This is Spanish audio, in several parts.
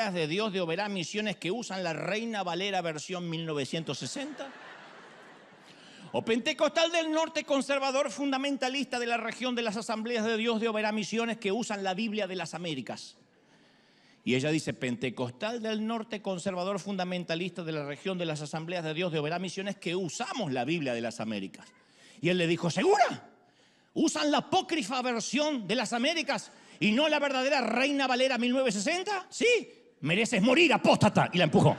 Asambleas de Dios de Oberá Misiones que usan la Reina Valera versión 1960? ¿O Pentecostal del Norte conservador fundamentalista de la región de las Asambleas de Dios de Oberá Misiones que usan la Biblia de las Américas? Y ella dice, Pentecostal del Norte conservador fundamentalista de la región de las Asambleas de Dios de Oberá Misiones que usamos la Biblia de las Américas. Y él le dijo, ¿segura? ¿Usan la apócrifa versión de las Américas y no la verdadera Reina Valera 1960? Sí, mereces morir, apóstata. Y la empujó.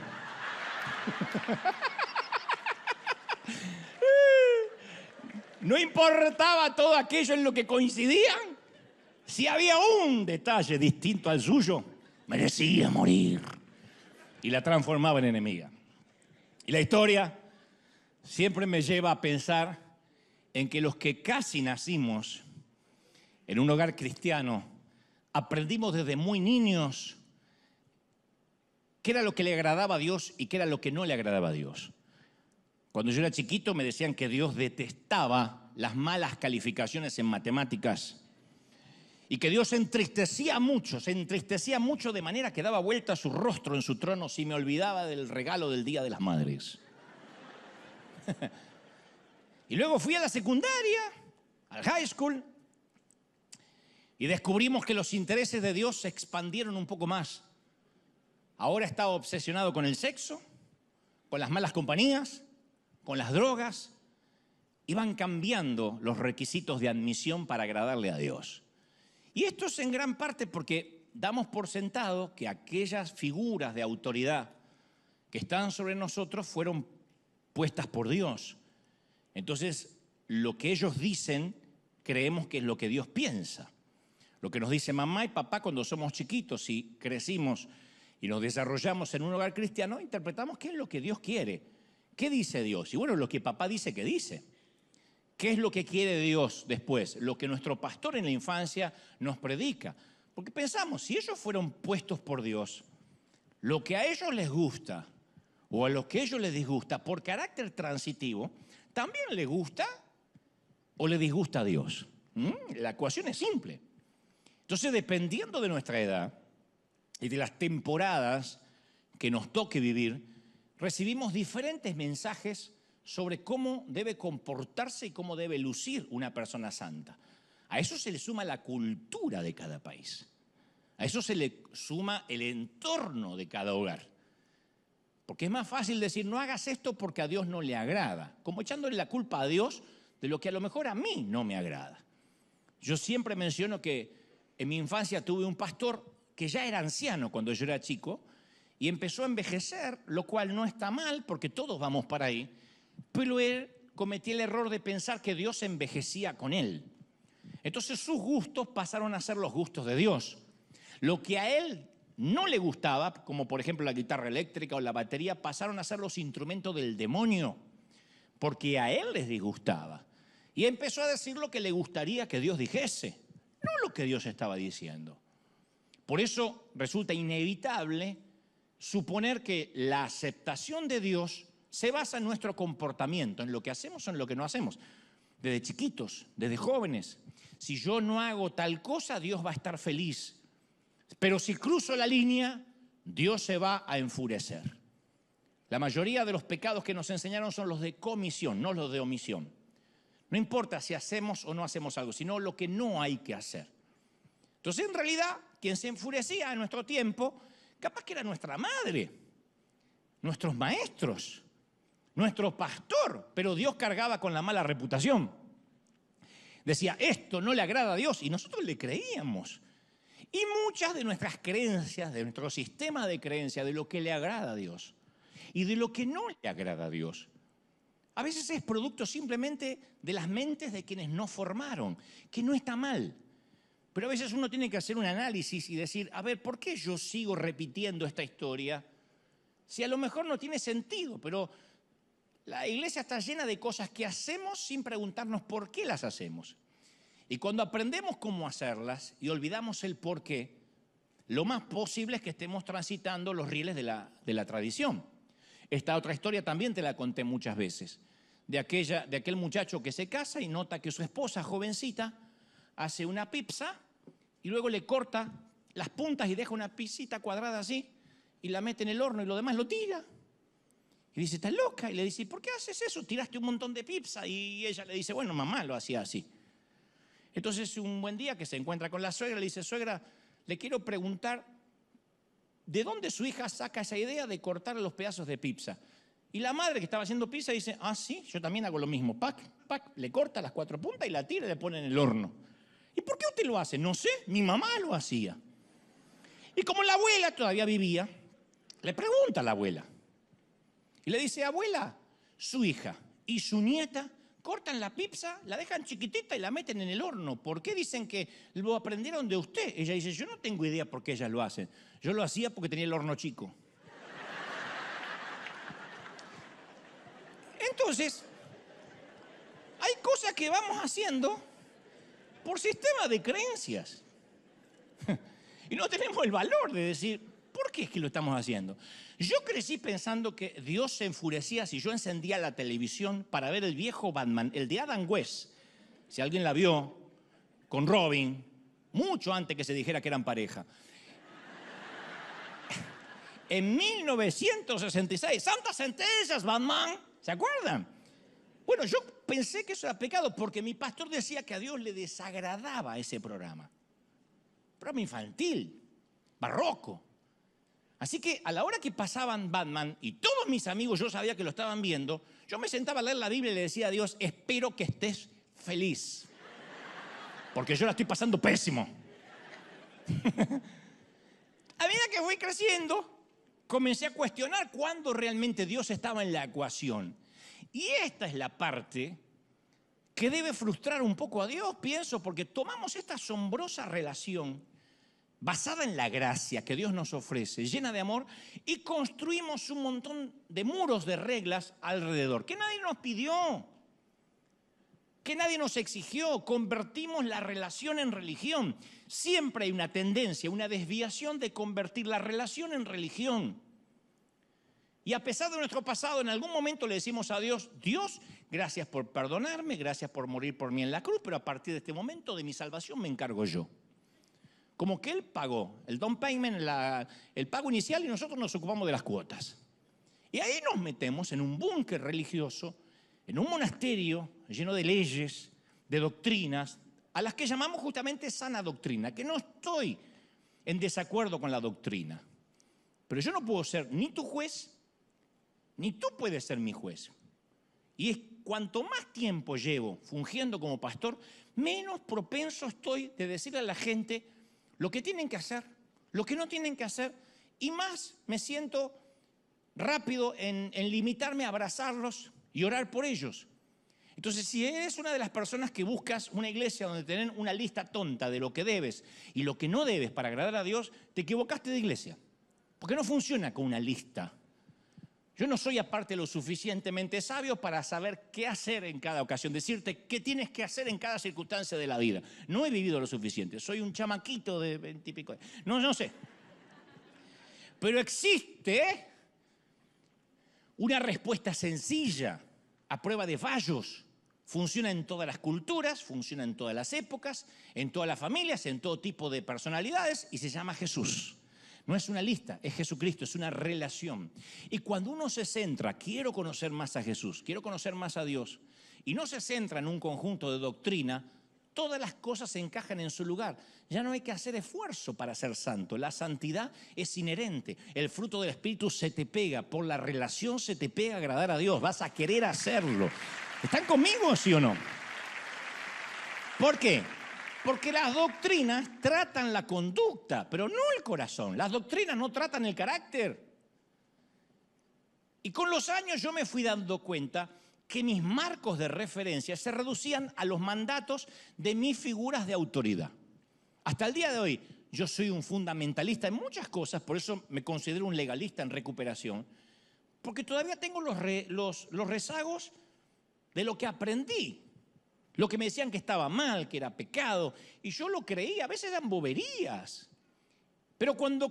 No importaba todo aquello en lo que coincidían. Si había un detalle distinto al suyo, merecía morir. Y la transformaba en enemiga. Y la historia siempre me lleva a pensar en que los que casi nacimos en un hogar cristiano, aprendimos desde muy niños qué era lo que le agradaba a Dios y qué era lo que no le agradaba a Dios. Cuando yo era chiquito me decían que Dios detestaba las malas calificaciones en matemáticas y que Dios se entristecía mucho de manera que daba vuelta a su rostro en su trono si me olvidaba del regalo del Día de las Madres. Y luego fui a la secundaria, al high school, y descubrimos que los intereses de Dios se expandieron un poco más. Ahora estaba obsesionado con el sexo, con las malas compañías, con las drogas. Iban cambiando los requisitos de admisión para agradarle a Dios. Y esto es en gran parte porque damos por sentado que aquellas figuras de autoridad que están sobre nosotros fueron puestas por Dios. Entonces, lo que ellos dicen, creemos que es lo que Dios piensa. Lo que nos dice mamá y papá cuando somos chiquitos y crecimos y nos desarrollamos en un hogar cristiano, interpretamos qué es lo que Dios quiere. ¿Qué dice Dios? Y bueno, lo que papá dice que dice. ¿Qué es lo que quiere Dios después? Lo que nuestro pastor en la infancia nos predica. Porque pensamos, si ellos fueron puestos por Dios, lo que a ellos les gusta o a lo que a ellos les disgusta, por carácter transitivo, también le gusta o le disgusta a Dios. La ecuación es simple. Entonces, dependiendo de nuestra edad y de las temporadas que nos toque vivir, recibimos diferentes mensajes sobre cómo debe comportarse y cómo debe lucir una persona santa. A eso se le suma la cultura de cada país. A eso se le suma el entorno de cada hogar. Porque es más fácil decir, no hagas esto porque a Dios no le agrada, como echándole la culpa a Dios de lo que a lo mejor a mí no me agrada. Yo siempre menciono que en mi infancia tuve un pastor que ya era anciano cuando yo era chico y empezó a envejecer, lo cual no está mal porque todos vamos para ahí, pero él cometía el error de pensar que Dios envejecía con él. Entonces sus gustos pasaron a ser los gustos de Dios. Lo que a él no le gustaba, como por ejemplo la guitarra eléctrica o la batería, pasaron a ser los instrumentos del demonio, porque a él les disgustaba. Y empezó a decir lo que le gustaría que Dios dijese, no lo que Dios estaba diciendo. Por eso resulta inevitable suponer que la aceptación de Dios se basa en nuestro comportamiento, en lo que hacemos o en lo que no hacemos. Desde chiquitos, desde jóvenes. Si yo no hago tal cosa, Dios va a estar feliz. Pero si cruzo la línea, Dios se va a enfurecer. La mayoría de los pecados que nos enseñaron son los de comisión, no los de omisión. No importa si hacemos o no hacemos algo, sino lo que no hay que hacer. Entonces, en realidad, quien se enfurecía en nuestro tiempo, capaz que era nuestra madre, nuestros maestros, nuestro pastor, pero Dios cargaba con la mala reputación. Decía, esto no le agrada a Dios, y nosotros le creíamos. Y muchas de nuestras creencias, de nuestro sistema de creencias, de lo que le agrada a Dios y de lo que no le agrada a Dios, a veces es producto simplemente de las mentes de quienes nos formaron, que no está mal. Pero a veces uno tiene que hacer un análisis y decir, a ver, ¿por qué yo sigo repitiendo esta historia? Si a lo mejor no tiene sentido, pero la iglesia está llena de cosas que hacemos sin preguntarnos por qué las hacemos. Y cuando aprendemos cómo hacerlas y olvidamos el por qué, lo más posible es que estemos transitando los rieles de la tradición. Esta otra historia también te la conté muchas veces, de aquel muchacho que se casa y nota que su esposa, jovencita, hace una pizza y luego le corta las puntas y deja una pizzita cuadrada así, y la mete en el horno y lo demás lo tira. Y dice, ¿estás loca? Y le dice, ¿por qué haces eso? Tiraste un montón de pizza. Y ella le dice, bueno, mamá lo hacía así. Entonces un buen día que se encuentra con la suegra, le dice, suegra, le quiero preguntar, ¿de dónde su hija saca esa idea de cortar los pedazos de pizza? Y la madre que estaba haciendo pizza dice, ah, sí, yo también hago lo mismo. Pac, pac, le corta las 4 puntas y la tira y le pone en el horno. ¿Y por qué usted lo hace? No sé, mi mamá lo hacía. Y como la abuela todavía vivía, le pregunta a la abuela. Y le dice, abuela, su hija y su nieta cortan la pizza, la dejan chiquitita y la meten en el horno. ¿Por qué dicen que lo aprendieron de usted? Ella dice, yo no tengo idea por qué ellas lo hacen. Yo lo hacía porque tenía el horno chico. Entonces, hay cosas que vamos haciendo por sistema de creencias. Y no tenemos el valor de decir, ¿por qué es que lo estamos haciendo? Yo crecí pensando que Dios se enfurecía si yo encendía la televisión para ver el viejo Batman, el de Adam West. Si alguien la vio, con Robin, mucho antes que se dijera que eran pareja. En 1966, santas centellas, Batman, ¿se acuerdan? Bueno, yo pensé que eso era pecado porque mi pastor decía que a Dios le desagradaba ese programa. Programa infantil, barroco. Así que a la hora que pasaban Batman y todos mis amigos yo sabía que lo estaban viendo, yo me sentaba a leer la Biblia y le decía a Dios, espero que estés feliz. Porque yo la estoy pasando pésimo. A medida que fui creciendo, comencé a cuestionar cuándo realmente Dios estaba en la ecuación. Y esta es la parte que debe frustrar un poco a Dios, pienso, porque tomamos esta asombrosa relación basada en la gracia que Dios nos ofrece, llena de amor, y construimos un montón de muros de reglas alrededor, que nadie nos pidió, que nadie nos exigió. Convertimos la relación en religión. Siempre hay una tendencia, una desviación de convertir la relación en religión. Y a pesar de nuestro pasado, en algún momento le decimos a Dios, Dios, gracias por perdonarme, gracias por morir por mí en la cruz, pero a partir de este momento de mi salvación me encargo yo. Como que Él pagó el down payment, el pago inicial, y nosotros nos ocupamos de las cuotas. Y ahí nos metemos en un búnker religioso, en un monasterio lleno de leyes, de doctrinas, a las que llamamos justamente sana doctrina, que no estoy en desacuerdo con la doctrina. Pero yo no puedo ser ni tu juez, ni tú puedes ser mi juez. Y es cuanto más tiempo llevo fungiendo como pastor, menos propenso estoy de decirle a la gente lo que tienen que hacer, lo que no tienen que hacer, y más me siento rápido en limitarme a abrazarlos y orar por ellos. Entonces, si eres una de las personas que buscas una iglesia donde tienen una lista tonta de lo que debes y lo que no debes para agradar a Dios, te equivocaste de iglesia. Porque no funciona con una lista. Yo no soy aparte lo suficientemente sabio para saber qué hacer en cada ocasión, decirte qué tienes que hacer en cada circunstancia de la vida. No he vivido lo suficiente, soy un chamaquito de 20 y pico. No sé. Pero existe una respuesta sencilla a prueba de fallos. Funciona en todas las culturas, funciona en todas las épocas, en todas las familias, en todo tipo de personalidades, y se llama Jesús. No es una lista, es Jesucristo, es una relación. Y cuando uno se centra, quiero conocer más a Jesús, quiero conocer más a Dios, y no se centra en un conjunto de doctrina, todas las cosas se encajan en su lugar. Ya no hay que hacer esfuerzo para ser santo. La santidad es inherente. El fruto del Espíritu se te pega, por la relación se te pega a agradar a Dios. Vas a querer hacerlo. ¿Están conmigo, sí o no? ¿Por qué? Porque las doctrinas tratan la conducta, pero no el corazón. Las doctrinas no tratan el carácter. Y con los años yo me fui dando cuenta que mis marcos de referencia se reducían a los mandatos de mis figuras de autoridad. Hasta el día de hoy, yo soy un fundamentalista en muchas cosas, por eso me considero un legalista en recuperación, porque todavía tengo los rezagos de lo que aprendí. Lo que me decían que estaba mal, que era pecado, y yo lo creía, a veces eran boberías. Pero cuando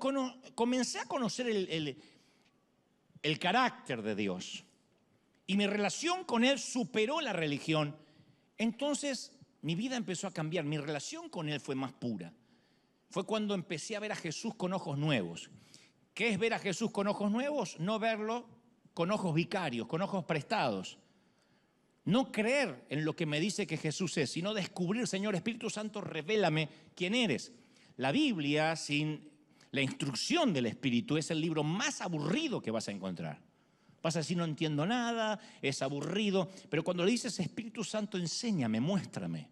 comencé a conocer el carácter de Dios y mi relación con Él superó la religión, entonces mi vida empezó a cambiar, mi relación con Él fue más pura. Fue cuando empecé a ver a Jesús con ojos nuevos. ¿Qué es ver a Jesús con ojos nuevos? No verlo con ojos vicarios, con ojos prestados. No creer en lo que me dice que Jesús es, sino descubrir, Señor Espíritu Santo, revélame quién eres. La Biblia, sin la instrucción del Espíritu, es el libro más aburrido que vas a encontrar. Vas a decir, no entiendo nada, es aburrido, pero cuando le dices, Espíritu Santo, enséñame, muéstrame,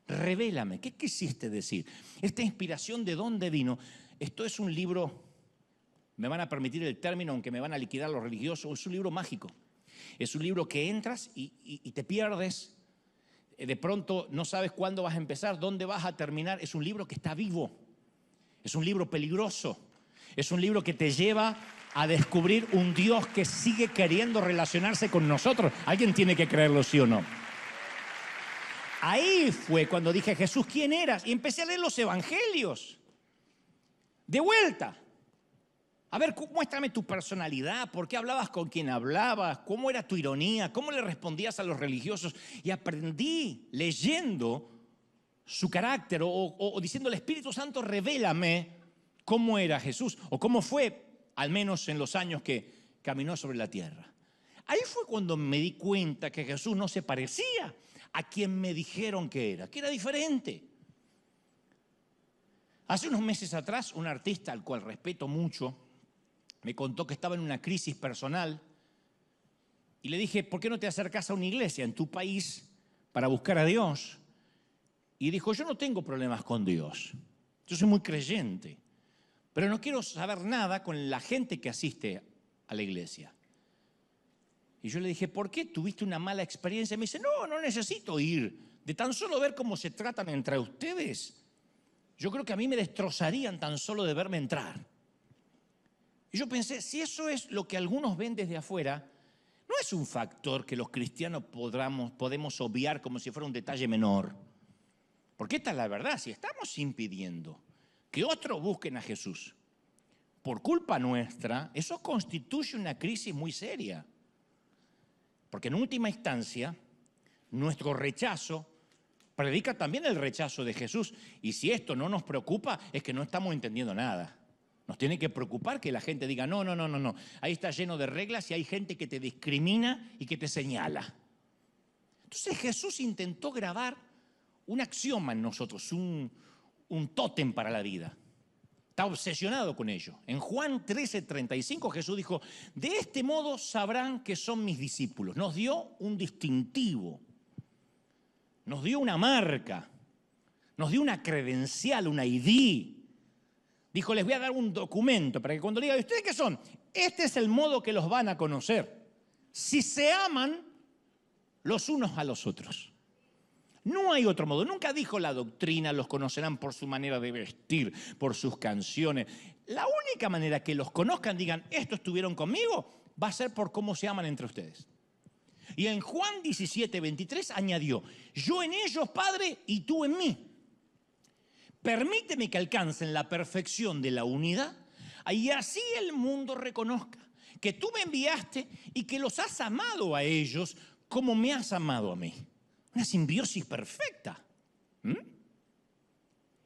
revélame, ¿qué quisiste decir? Esta inspiración, ¿de dónde vino? Esto es un libro, me van a permitir el término, aunque me van a liquidar los religiosos, es un libro mágico. Es un libro que entras y te pierdes. De pronto no sabes cuándo vas a empezar, dónde vas a terminar. Es un libro que está vivo. Es un libro peligroso. Es un libro que te lleva a descubrir un Dios que sigue queriendo relacionarse con nosotros. Alguien tiene que creerlo, sí o no. Ahí fue cuando dije, Jesús, ¿quién eras? Y empecé a leer los evangelios. De vuelta. A ver, muéstrame tu personalidad, por qué hablabas con quien hablabas, cómo era tu ironía, cómo le respondías a los religiosos. Y aprendí leyendo su carácter o diciendo, el Espíritu Santo, revélame cómo era Jesús o cómo fue, al menos en los años que caminó sobre la tierra. Ahí fue cuando me di cuenta que Jesús no se parecía a quien me dijeron que era diferente. Hace unos meses atrás, un artista al cual respeto mucho, me contó que estaba en una crisis personal y le dije, ¿por qué no te acercas a una iglesia en tu país para buscar a Dios? Y dijo, yo no tengo problemas con Dios, yo soy muy creyente, pero no quiero saber nada con la gente que asiste a la iglesia. Y yo le dije, ¿por qué tuviste una mala experiencia? Y me dice, no necesito ir, de tan solo ver cómo se tratan entre ustedes, yo creo que a mí me destrozarían tan solo de verme entrar. Y yo pensé, si eso es lo que algunos ven desde afuera, no es un factor que los cristianos podemos obviar como si fuera un detalle menor. Porque esta es la verdad, si estamos impidiendo que otros busquen a Jesús por culpa nuestra, eso constituye una crisis muy seria. Porque en última instancia, nuestro rechazo predica también el rechazo de Jesús. Y si esto no nos preocupa, es que no estamos entendiendo nada. Nos tiene que preocupar que la gente diga, no. Ahí está lleno de reglas y hay gente que te discrimina y que te señala. Entonces Jesús intentó grabar un axioma en nosotros, un tótem para la vida. Está obsesionado con ello. En Juan 13:35 Jesús dijo, de este modo sabrán que son mis discípulos. Nos dio un distintivo, nos dio una marca, nos dio una credencial, una ID. Dijo, les voy a dar un documento para que cuando le digan, ¿ustedes qué son? Este es el modo que los van a conocer. Si se aman los unos a los otros. No hay otro modo. Nunca dijo la doctrina, los conocerán por su manera de vestir, por sus canciones. La única manera que los conozcan, digan, estos estuvieron conmigo, va a ser por cómo se aman entre ustedes. Y en Juan 17:23 añadió, yo en ellos, Padre, y tú en mí. Permíteme que alcancen la perfección de la unidad y así el mundo reconozca que tú me enviaste y que los has amado a ellos como me has amado a mí. Una simbiosis perfecta.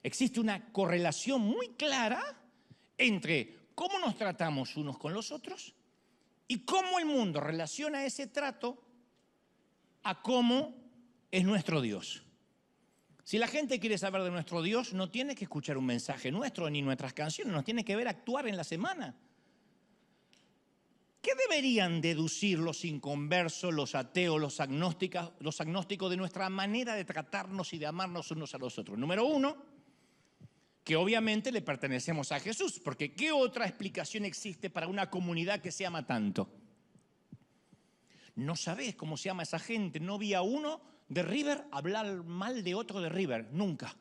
Existe una correlación muy clara entre cómo nos tratamos unos con los otros y cómo el mundo relaciona ese trato a cómo es nuestro Dios. Si la gente quiere saber de nuestro Dios, no tiene que escuchar un mensaje nuestro ni nuestras canciones, nos tiene que ver actuar en la semana. ¿Qué deberían deducir los inconversos, los ateos, los agnósticos de nuestra manera de tratarnos y de amarnos unos a los otros? Número uno, que obviamente le pertenecemos a Jesús, porque ¿qué otra explicación existe para una comunidad que se ama tanto? No sabés cómo se llama esa gente, no vi a uno de River hablar mal de otro de River, nunca.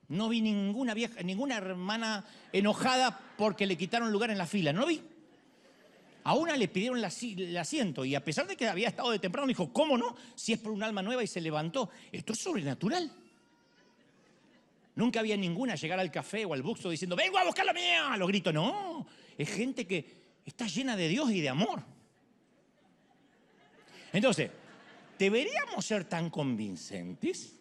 No vi ninguna vieja, ninguna hermana enojada porque le quitaron lugar en la fila, no vi. A una le pidieron el asiento y a pesar de que había estado de temprano, dijo, ¿cómo no? Si es por un alma nueva y se levantó. Esto es sobrenatural. Nunca había ninguna llegar al café o al busto diciendo, vengo a buscar la mía, a los gritos. No, es gente que está llena de Dios y de amor. Entonces, deberíamos ser tan convincentes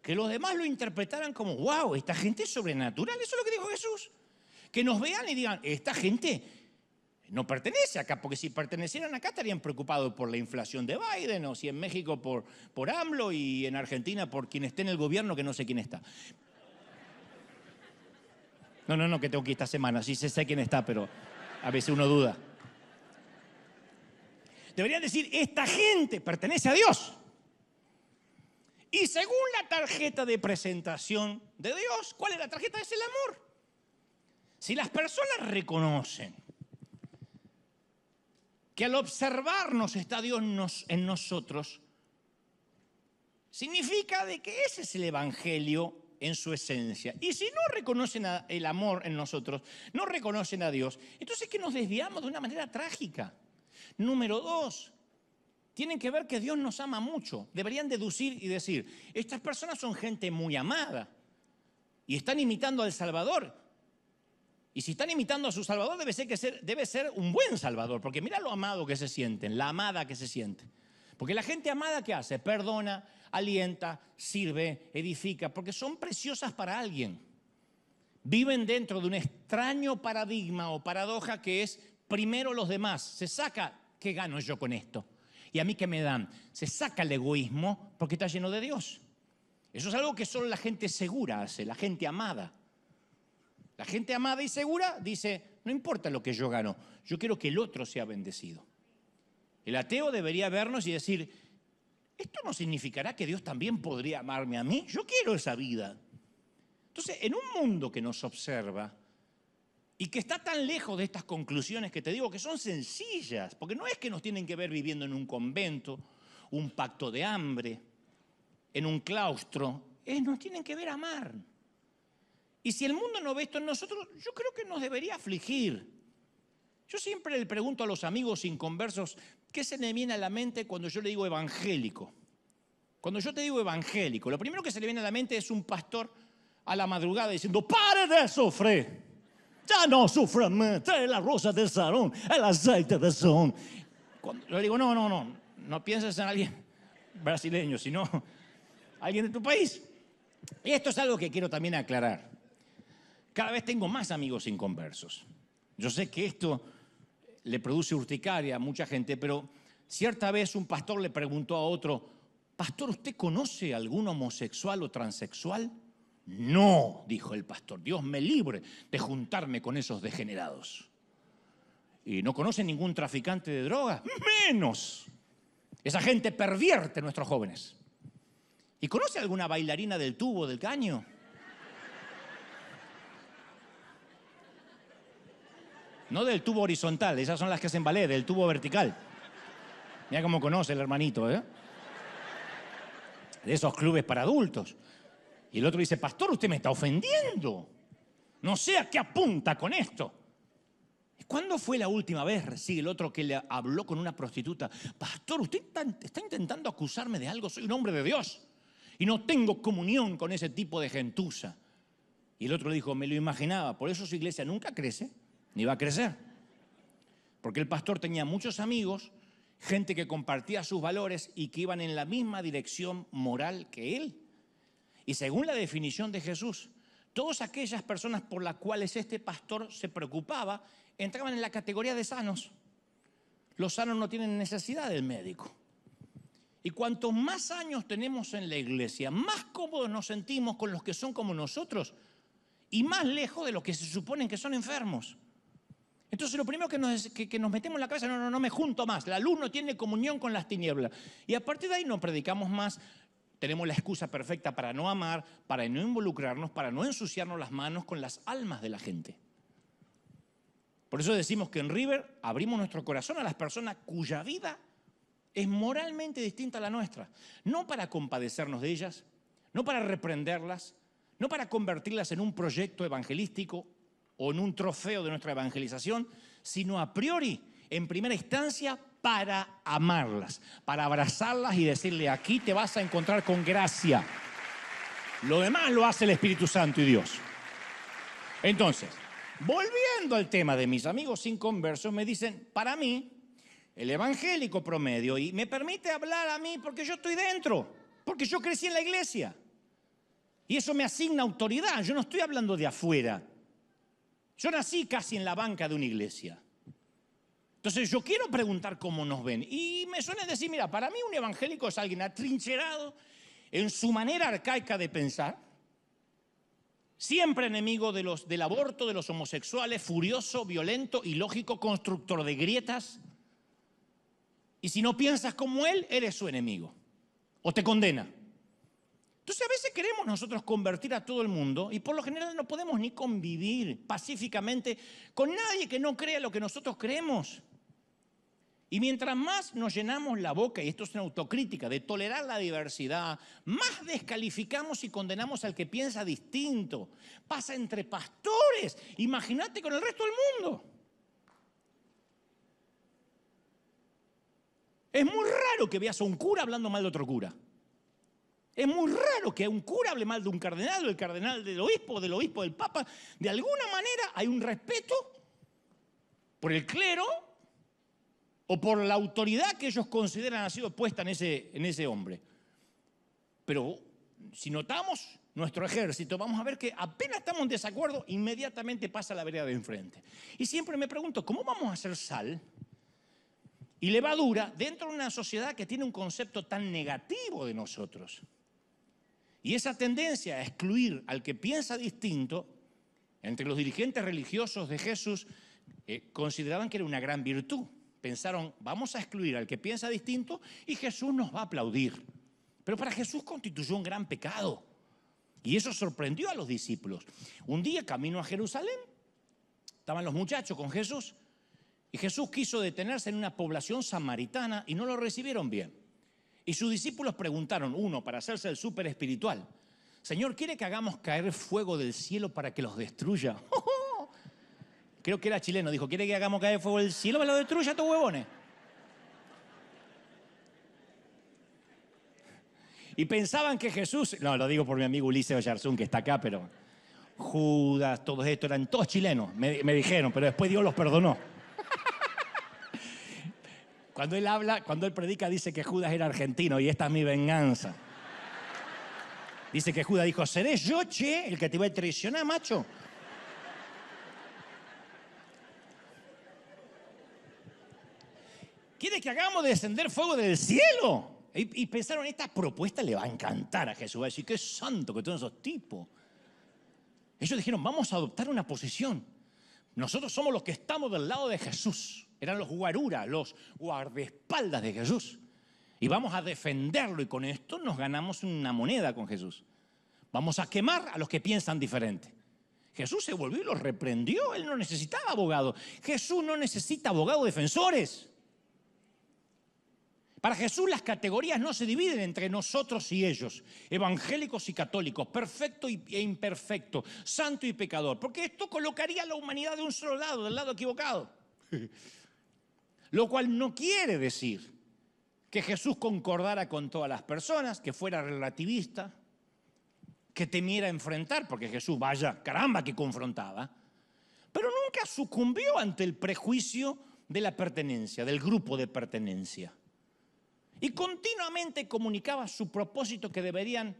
que los demás lo interpretaran como, wow, esta gente es sobrenatural. Eso es lo que dijo Jesús. Que nos vean y digan, esta gente no pertenece acá, porque si pertenecieran acá estarían preocupados por la inflación de Biden, o si en México por AMLO y en Argentina por quien esté en el gobierno, que no sé quién está. No, que tengo que ir esta semana, sí sé quién está, pero a veces uno duda. Deberían decir, esta gente pertenece a Dios. Y según la tarjeta de presentación de Dios, ¿cuál es la tarjeta? Es el amor. Si las personas reconocen que al observarnos está Dios en nosotros, significa de que ese es el Evangelio en su esencia. Y si no reconocen el amor en nosotros, no reconocen a Dios, entonces es que nos desviamos de una manera trágica. Número 2, tienen que ver que Dios nos ama mucho. Deberían deducir y decir, estas personas son gente muy amada y están imitando al Salvador. Y si están imitando a su Salvador, debe ser un buen Salvador, porque mira lo amado que se sienten, la amada que se siente. Porque la gente amada, ¿qué hace? Perdona, alienta, sirve, edifica, porque son preciosas para alguien. Viven dentro de un extraño paradigma o paradoja que es primero los demás. Se saca, ¿qué gano yo con esto? ¿Y a mí qué me dan? Se saca el egoísmo porque está lleno de Dios. Eso es algo que solo la gente segura hace, la gente amada. La gente amada y segura dice, no importa lo que yo gano, yo quiero que el otro sea bendecido. El ateo debería vernos y decir, ¿esto no significará que Dios también podría amarme a mí? Yo quiero esa vida. Entonces, en un mundo que nos observa y que está tan lejos de estas conclusiones que te digo que son sencillas, porque no es que nos tienen que ver viviendo en un convento, un pacto de hambre, en un claustro, nos tienen que ver amar. Y si el mundo no ve esto en nosotros, yo creo que nos debería afligir. Yo siempre le pregunto a los amigos inconversos, ¿qué se le viene a la mente cuando yo le digo evangélico? Cuando yo te digo evangélico, lo primero que se le viene a la mente es un pastor a la madrugada diciendo, ¡pare de sufrir! Ya no sufra más, trae la rosa del Sarón, el aceite de Sarón. Cuando yo le digo, no pienses en alguien brasileño, sino alguien de tu país. Y esto es algo que quiero también aclarar. Cada vez tengo más amigos inconversos. Yo sé que esto le produce urticaria a mucha gente, pero cierta vez un pastor le preguntó a otro, pastor, ¿usted conoce algún homosexual o transexual? No, dijo el pastor, Dios me libre de juntarme con esos degenerados. ¿Y no conoce ningún traficante de drogas? Menos. Esa gente pervierte a nuestros jóvenes. ¿Y conoce alguna bailarina del tubo, del caño? No del tubo horizontal, esas son las que hacen ballet, del tubo vertical. Mira cómo conoce el hermanito, ¿eh? De esos clubes para adultos. Y el otro dice, pastor, usted me está ofendiendo. No sé a qué apunta con esto. ¿Cuándo fue la última vez, sigue el otro, que le habló con una prostituta? Pastor, usted está intentando acusarme de algo, soy un hombre de Dios. Y no tengo comunión con ese tipo de gentuza. Y el otro le dijo, me lo imaginaba, por eso su iglesia nunca crece, ni va a crecer. Porque el pastor tenía muchos amigos, gente que compartía sus valores y que iban en la misma dirección moral que él. Y según la definición de Jesús, todas aquellas personas por las cuales este pastor se preocupaba entraban en la categoría de sanos. Los sanos no tienen necesidad del médico. Y cuanto más años tenemos en la iglesia, más cómodos nos sentimos con los que son como nosotros y más lejos de los que se suponen que son enfermos. Entonces lo primero que nos metemos en la cabeza, no me junto más. La luz no tiene comunión con las tinieblas. Y a partir de ahí no predicamos más. Tenemos la excusa perfecta para no amar, para no involucrarnos, para no ensuciarnos las manos con las almas de la gente. Por eso decimos que en River abrimos nuestro corazón a las personas cuya vida es moralmente distinta a la nuestra. No para compadecernos de ellas, no para reprenderlas, no para convertirlas en un proyecto evangelístico o en un trofeo de nuestra evangelización, sino a priori, en primera instancia, para amarlas, para abrazarlas y decirle, aquí te vas a encontrar con gracia. Lo demás lo hace el Espíritu Santo y Dios. Entonces, volviendo al tema de mis amigos inconversos, me dicen, para mí, el evangélico promedio, y me permite hablar a mí porque yo estoy dentro, porque yo crecí en la iglesia. Y eso me asigna autoridad, yo no estoy hablando de afuera. Yo nací casi en la banca de una iglesia. Entonces yo quiero preguntar cómo nos ven. Y me suelen decir, mira, para mí un evangélico es alguien atrincherado en su manera arcaica de pensar, siempre enemigo del aborto, de los homosexuales, furioso, violento, ilógico, constructor de grietas. Y si no piensas como él, eres su enemigo o te condena. Entonces a veces queremos nosotros convertir a todo el mundo y por lo general no podemos ni convivir pacíficamente con nadie que no crea lo que nosotros creemos. Y mientras más nos llenamos la boca, y esto es una autocrítica, de tolerar la diversidad, más descalificamos y condenamos al que piensa distinto. Pasa entre pastores, imagínate con el resto del mundo. Es muy raro que veas a un cura hablando mal de otro cura. Es muy raro que un cura hable mal de un cardenal, del cardenal del obispo del papa. De alguna manera hay un respeto por el clero o por la autoridad que ellos consideran ha sido puesta en ese hombre. Pero si notamos nuestro ejército, vamos a ver que apenas estamos en desacuerdo, inmediatamente pasa a la vereda de enfrente. Y siempre me pregunto, ¿cómo vamos a hacer sal y levadura dentro de una sociedad que tiene un concepto tan negativo de nosotros? Y esa tendencia a excluir al que piensa distinto, entre los dirigentes religiosos de Jesús, consideraban que era una gran virtud. Pensaron, vamos a excluir al que piensa distinto y Jesús nos va a aplaudir. Pero para Jesús constituyó un gran pecado. Y eso sorprendió a los discípulos. Un día, camino a Jerusalén, estaban los muchachos con Jesús y Jesús quiso detenerse en una población samaritana y no lo recibieron bien. Y sus discípulos preguntaron, uno, para hacerse el súper espiritual, Señor, ¿quiere que hagamos caer fuego del cielo para que los destruya? Creo que era chileno, dijo, ¿quiere que hagamos caer fuego del cielo para que los destruya estos huevones? Y pensaban que Jesús, no, lo digo por mi amigo Ulises Oyarzún, que está acá, pero Judas, todos estos eran todos chilenos, me dijeron, pero después Dios los perdonó. Cuando él habla, cuando él predica, dice que Judas era argentino y esta es mi venganza. Dice que Judas dijo, ¿seré yo, che, el que te voy a traicionar, macho? ¿Quiere que hagamos descender fuego del cielo? Y pensaron, esta propuesta le va a encantar a Jesús. Va a decir, qué santo que todos esos tipos. Ellos dijeron, vamos a adoptar una posición. Nosotros somos los que estamos del lado de Jesús. Eran los guaruras, los guardaespaldas de Jesús. Y vamos a defenderlo y con esto nos ganamos una moneda con Jesús. Vamos a quemar a los que piensan diferente. Jesús se volvió y los reprendió. Él no necesitaba abogado. Jesús no necesita abogados defensores. Para Jesús las categorías no se dividen entre nosotros y ellos, evangélicos y católicos, perfecto e imperfecto, santo y pecador, porque esto colocaría a la humanidad de un solo lado, del lado equivocado. Lo cual no quiere decir que Jesús concordara con todas las personas, que fuera relativista, que temiera enfrentar, porque Jesús, vaya, caramba, que confrontaba, pero nunca sucumbió ante el prejuicio de la pertenencia, del grupo de pertenencia. Y continuamente comunicaba su propósito que deberían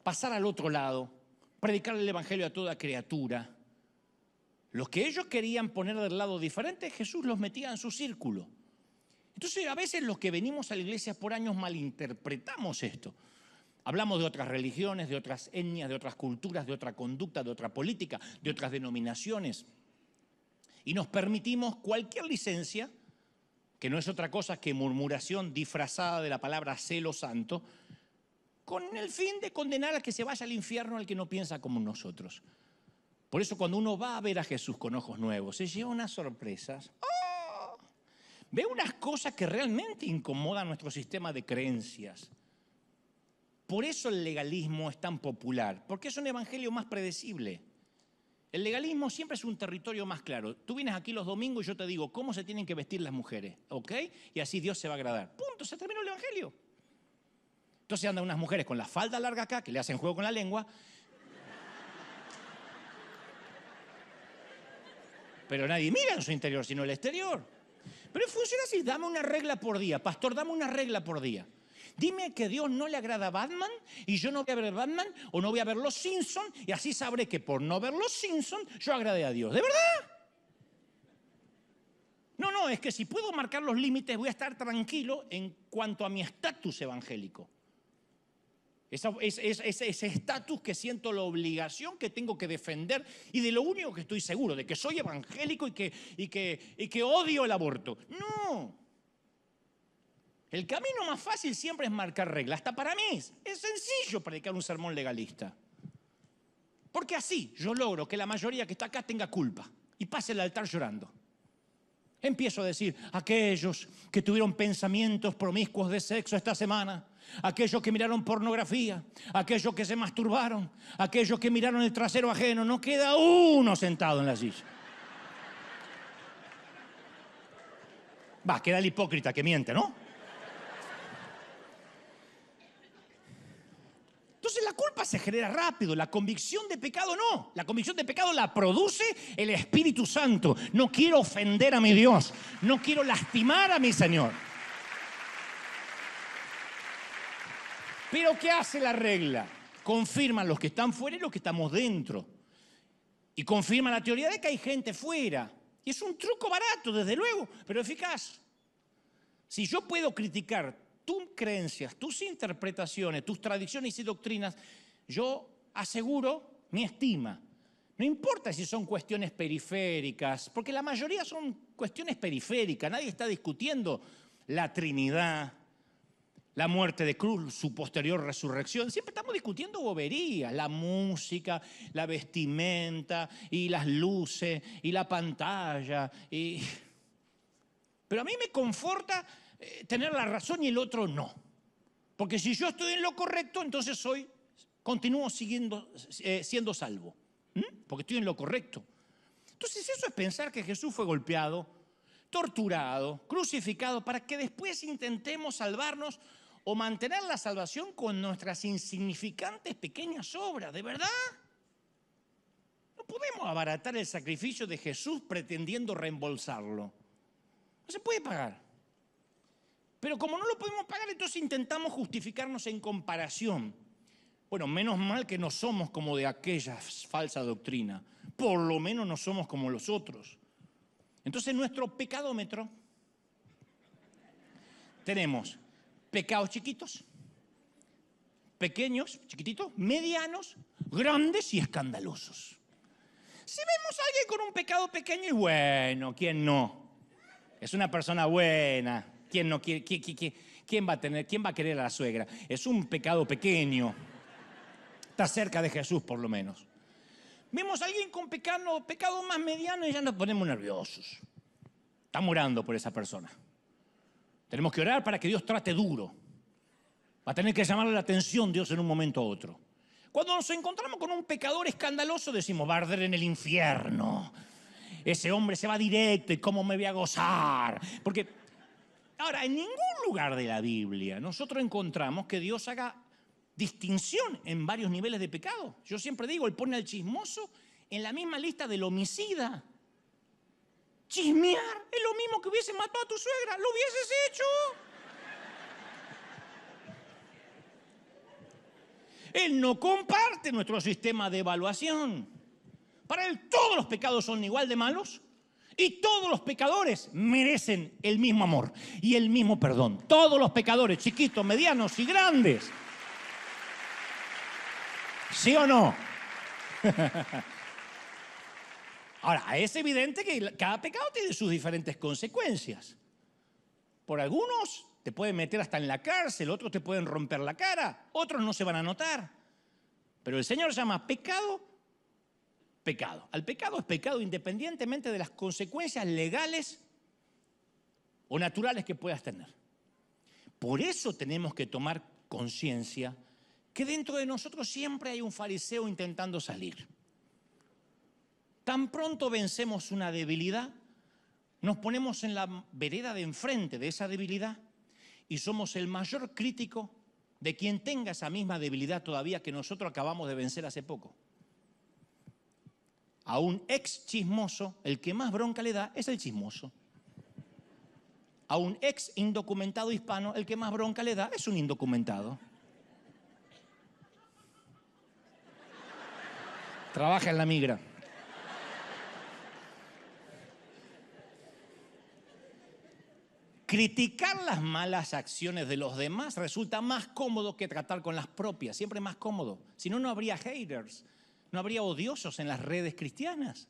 pasar al otro lado, predicar el evangelio a toda criatura. Los que ellos querían poner del lado diferente, Jesús los metía en su círculo. Entonces, a veces los que venimos a la iglesia por años malinterpretamos esto. Hablamos de otras religiones, de otras etnias, de otras culturas, de otra conducta, de otra política, de otras denominaciones. Y nos permitimos cualquier licencia, que no es otra cosa que murmuración disfrazada de la palabra celo santo, con el fin de condenar a que se vaya al infierno al que no piensa como nosotros. Por eso cuando uno va a ver a Jesús con ojos nuevos, se lleva unas sorpresas. ¡Oh! Ve unas cosas que realmente incomodan nuestro sistema de creencias. Por eso el legalismo es tan popular, porque es un evangelio más predecible. El legalismo siempre es un territorio más claro. Tú vienes aquí los domingos y yo te digo cómo se tienen que vestir las mujeres, ¿ok? Y así Dios se va a agradar. Punto, se terminó el evangelio. Entonces andan unas mujeres con la falda larga acá, que le hacen juego con la lengua, pero nadie mira en su interior, sino el exterior. Pero funciona así, dame una regla por día. Pastor, dame una regla por día. Dime que a Dios no le agrada Batman y yo no voy a ver Batman o no voy a ver Los Simpsons y así sabré que por no ver Los Simpsons yo agradé a Dios. ¿De verdad? No, es que si puedo marcar los límites voy a estar tranquilo en cuanto a mi estatus evangélico. Ese estatus que siento la obligación que tengo que defender y de lo único que estoy seguro, de que soy evangélico y que odio el aborto. No. El camino más fácil siempre es marcar reglas. Hasta para mí es sencillo predicar un sermón legalista. Porque así yo logro que la mayoría que está acá tenga culpa y pase el altar llorando. Empiezo a decir, aquellos que tuvieron pensamientos promiscuos de sexo esta semana, aquellos que miraron pornografía, aquellos que se masturbaron, aquellos que miraron el trasero ajeno, no queda uno sentado en la silla. Queda el hipócrita que miente, ¿no? Entonces la culpa se genera rápido, la convicción de pecado no. La convicción de pecado la produce el Espíritu Santo. No quiero ofender a mi Dios, no quiero lastimar a mi Señor. Pero ¿qué hace la regla? Confirma los que están fuera y los que estamos dentro. Y confirma la teoría de que hay gente fuera. Y es un truco barato, desde luego, pero eficaz. Si yo puedo criticar tus creencias, tus interpretaciones, tus tradiciones y doctrinas, yo aseguro mi estima. No importa si son cuestiones periféricas, porque la mayoría son cuestiones periféricas. Nadie está discutiendo la Trinidad, la muerte de cruz, su posterior resurrección. Siempre estamos discutiendo boberías, la música, la vestimenta y las luces y la pantalla. Pero a mí me conforta tener la razón y el otro no. Porque si yo estoy en lo correcto, entonces continúo siendo salvo. Porque estoy en lo correcto. Entonces eso es pensar que Jesús fue golpeado, torturado, crucificado, para que después intentemos salvarnos o mantener la salvación con nuestras insignificantes pequeñas obras. ¿De verdad? No podemos abaratar el sacrificio de Jesús pretendiendo reembolsarlo. No se puede pagar. Pero como no lo podemos pagar, entonces intentamos justificarnos en comparación. Bueno, menos mal que no somos como de aquella falsa doctrina. Por lo menos no somos como los otros. Entonces, nuestro pecadómetro tenemos pecados chiquitos, pequeños, chiquititos, medianos, grandes y escandalosos. Si vemos a alguien con un pecado pequeño, y bueno, ¿quién no? Es una persona buena. ¿Quién no quiere? ¿Quién va a querer a la suegra? Es un pecado pequeño. Está cerca de Jesús, por lo menos. Vemos a alguien con pecado más mediano y ya nos ponemos nerviosos. Estamos orando por esa persona. Tenemos que orar para que Dios trate duro. Va a tener que llamarle la atención Dios en un momento u otro. Cuando nos encontramos con un pecador escandaloso, decimos, va a arder en el infierno. Ese hombre se va directo y cómo me voy a gozar. Porque, ahora, en ningún lugar de la Biblia nosotros encontramos que Dios haga distinción en varios niveles de pecado. Yo siempre digo, Él pone al chismoso en la misma lista del homicida. Chismear es lo mismo que hubiese matado a tu suegra. ¿Lo hubieses hecho? Él no comparte nuestro sistema de evaluación. Para Él todos los pecados son igual de malos y todos los pecadores merecen el mismo amor y el mismo perdón. Todos los pecadores, chiquitos, medianos y grandes. ¿Sí o no? Ahora, es evidente que cada pecado tiene sus diferentes consecuencias. Por algunos te pueden meter hasta en la cárcel, otros te pueden romper la cara, otros no se van a notar. Pero el Señor llama pecado, pecado. Al pecado es pecado independientemente de las consecuencias legales o naturales que puedas tener. Por eso tenemos que tomar conciencia que dentro de nosotros siempre hay un fariseo intentando salir. Tan pronto vencemos una debilidad, nos ponemos en la vereda de enfrente de esa debilidad y somos el mayor crítico de quien tenga esa misma debilidad todavía que nosotros acabamos de vencer hace poco. A un ex chismoso, el que más bronca le da es el chismoso. a un ex indocumentado hispano, el que más bronca le da es un indocumentado. Trabaja en la migra. Criticar las malas acciones de los demás resulta más cómodo que tratar con las propias, siempre más cómodo. Si no, no habría haters, no habría odiosos en las redes cristianas.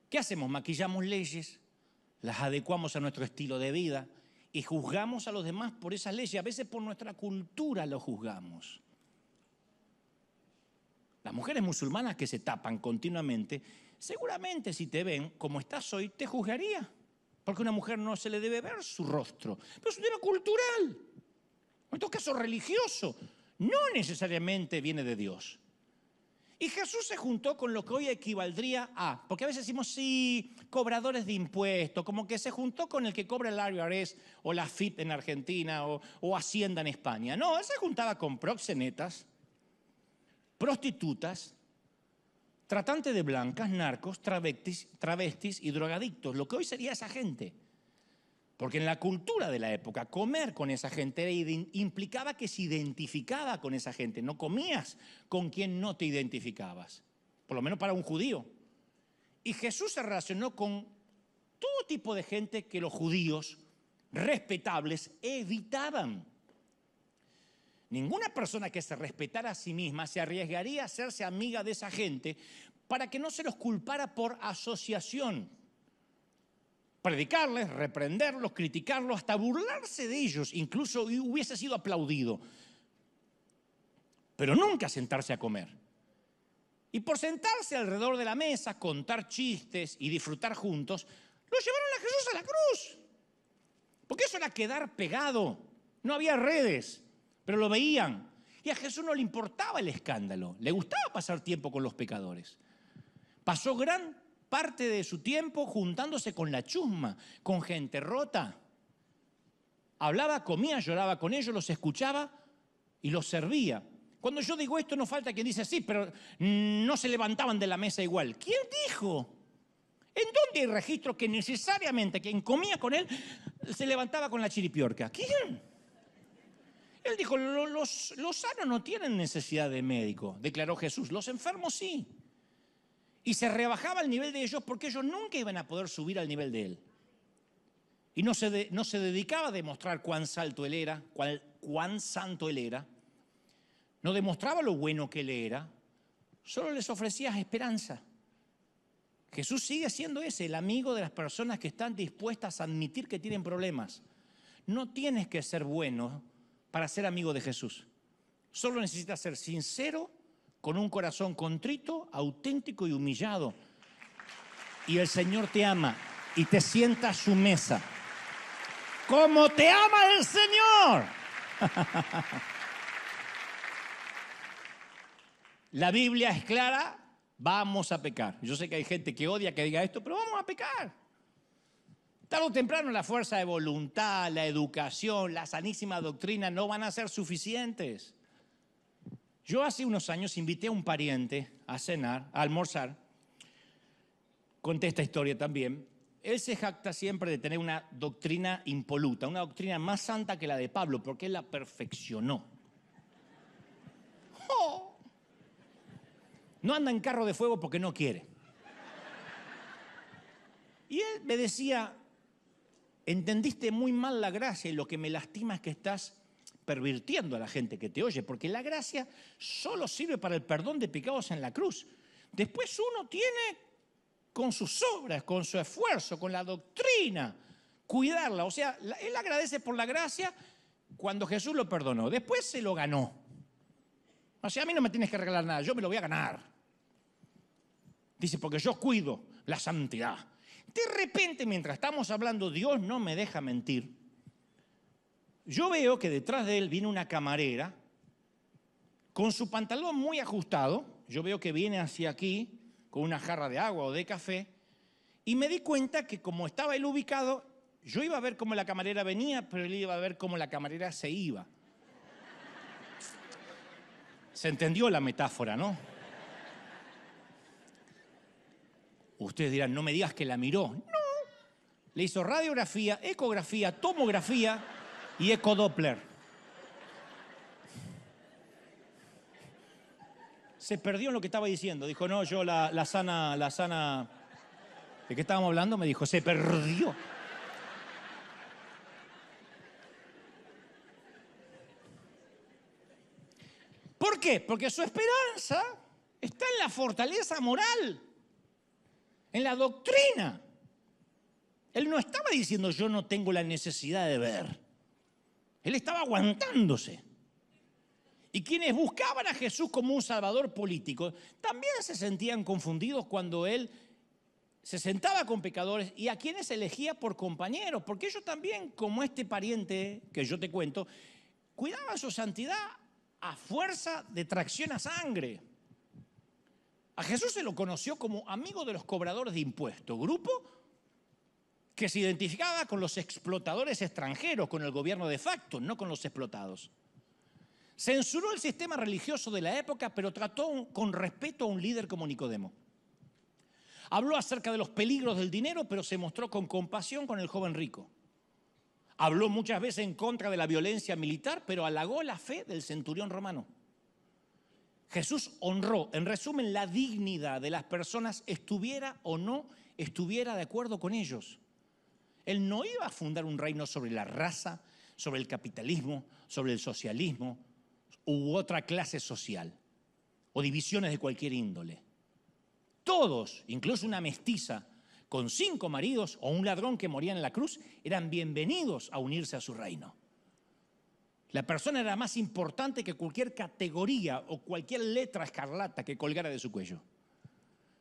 ¿Qué hacemos? Maquillamos leyes, las adecuamos a nuestro estilo de vida y juzgamos a los demás por esas leyes. A veces por nuestra cultura lo juzgamos. Las mujeres musulmanas que se tapan continuamente, seguramente si te ven como estás hoy, te juzgaría. Porque a una mujer no se le debe ver su rostro. Pero es un tema cultural. En todo caso religioso. No necesariamente viene de Dios. Y Jesús se juntó con lo que hoy equivaldría a, porque a veces decimos, sí, cobradores de impuestos, como que se juntó con el que cobra el IRS o la AFIP en Argentina o Hacienda en España. No, él se juntaba con proxenetas, prostitutas, tratantes de blancas, narcos, travestis y drogadictos, lo que hoy sería esa gente. Porque en la cultura de la época, comer con esa gente implicaba que se identificaba con esa gente. No comías con quien no te identificabas, por lo menos para un judío. Y Jesús se relacionó con todo tipo de gente que los judíos respetables evitaban. Ninguna persona que se respetara a sí misma se arriesgaría a hacerse amiga de esa gente para que no se los culpara por asociación. Predicarles, reprenderlos, criticarlos, hasta burlarse de ellos, incluso hubiese sido aplaudido. Pero nunca sentarse a comer. Y por sentarse alrededor de la mesa, contar chistes y disfrutar juntos, lo llevaron a Jesús a la cruz. Porque eso era quedar pegado. No había redes. Pero lo veían. Y a Jesús no le importaba el escándalo. Le gustaba pasar tiempo con los pecadores. Pasó gran parte de su tiempo juntándose con la chusma, con gente rota. Hablaba, comía, lloraba con ellos, los escuchaba y los servía. Cuando yo digo esto, no falta quien dice, sí, pero no se levantaban de la mesa igual. ¿Quién dijo? ¿En dónde hay registro que necesariamente quien comía con él se levantaba con la chiripiorca? ¿Quién? Él dijo, los sanos no tienen necesidad de médico, declaró Jesús, los enfermos sí. Y se rebajaba el nivel de ellos porque ellos nunca iban a poder subir al nivel de él. Y no se dedicaba a demostrar cuán santo él era, cuán santo él era. No demostraba lo bueno que él era, solo les ofrecía esperanza. Jesús sigue siendo ese, el amigo de las personas que están dispuestas a admitir que tienen problemas. No tienes que ser bueno para ser amigo de Jesús. Solo necesitas ser sincero, con un corazón contrito, auténtico y humillado. Y el Señor te ama y te sienta a su mesa. ¡Como te ama el Señor! La Biblia es clara, vamos a pecar. Yo sé que hay gente que odia que diga esto, pero vamos a pecar. Tarde o temprano la fuerza de voluntad, la educación, la sanísima doctrina no van a ser suficientes. Yo hace unos años invité a un pariente a cenar, a almorzar. Conté esta historia también. Él se jacta siempre de tener una doctrina impoluta, una doctrina más santa que la de Pablo, porque él la perfeccionó. ¡Oh! No anda en carro de fuego porque no quiere. Y él me decía, entendiste muy mal la gracia y lo que me lastima es que estás pervirtiendo a la gente que te oye, porque la gracia solo sirve para el perdón de pecados en la cruz. Después uno tiene, con sus obras, con su esfuerzo, con la doctrina, cuidarla. O sea, él agradece por la gracia cuando Jesús lo perdonó. Después se lo ganó. O sea, a mí no me tienes que regalar nada, yo me lo voy a ganar. Dice, porque yo cuido la santidad. De repente, mientras estamos hablando, Dios no me deja mentir. Yo veo que detrás de él viene una camarera con su pantalón muy ajustado. Yo veo que viene hacia aquí con una jarra de agua o de café. Y me di cuenta que como estaba él ubicado, yo iba a ver cómo la camarera venía, pero él iba a ver cómo la camarera se iba. Se entendió la metáfora, ¿no? Ustedes dirán, no me digas que la miró. No, Le hizo radiografía, ecografía, tomografía y ecodoppler. Se perdió en lo que estaba diciendo. Dijo, no, yo la sana... ¿De qué estábamos hablando? Me dijo, se perdió. ¿Por qué? Porque su esperanza está en la fortaleza moral, en la doctrina. Él no estaba diciendo yo no tengo la necesidad de ver. Él estaba aguantándose. Y quienes buscaban a Jesús como un salvador político también se sentían confundidos cuando él se sentaba con pecadores y a quienes elegía por compañeros, porque ellos también, como este pariente que yo te cuento, cuidaban su santidad a fuerza de tracción a sangre. A Jesús se lo conoció como amigo de los cobradores de impuestos, grupo que se identificaba con los explotadores extranjeros, con el gobierno de facto, no con los explotados. Censuró el sistema religioso de la época, pero trató con respeto a un líder como Nicodemo. Habló acerca de los peligros del dinero, pero se mostró con compasión con el joven rico. Habló muchas veces en contra de la violencia militar, pero halagó la fe del centurión romano. Jesús honró, en resumen, la dignidad de las personas, estuviera o no estuviera de acuerdo con ellos. Él no iba a fundar un reino sobre la raza, sobre el capitalismo, sobre el socialismo u otra clase social o divisiones de cualquier índole. Todos, incluso una mestiza con 5 maridos o un ladrón que moría en la cruz, eran bienvenidos a unirse a su reino. La persona era más importante que cualquier categoría o cualquier letra escarlata que colgara de su cuello.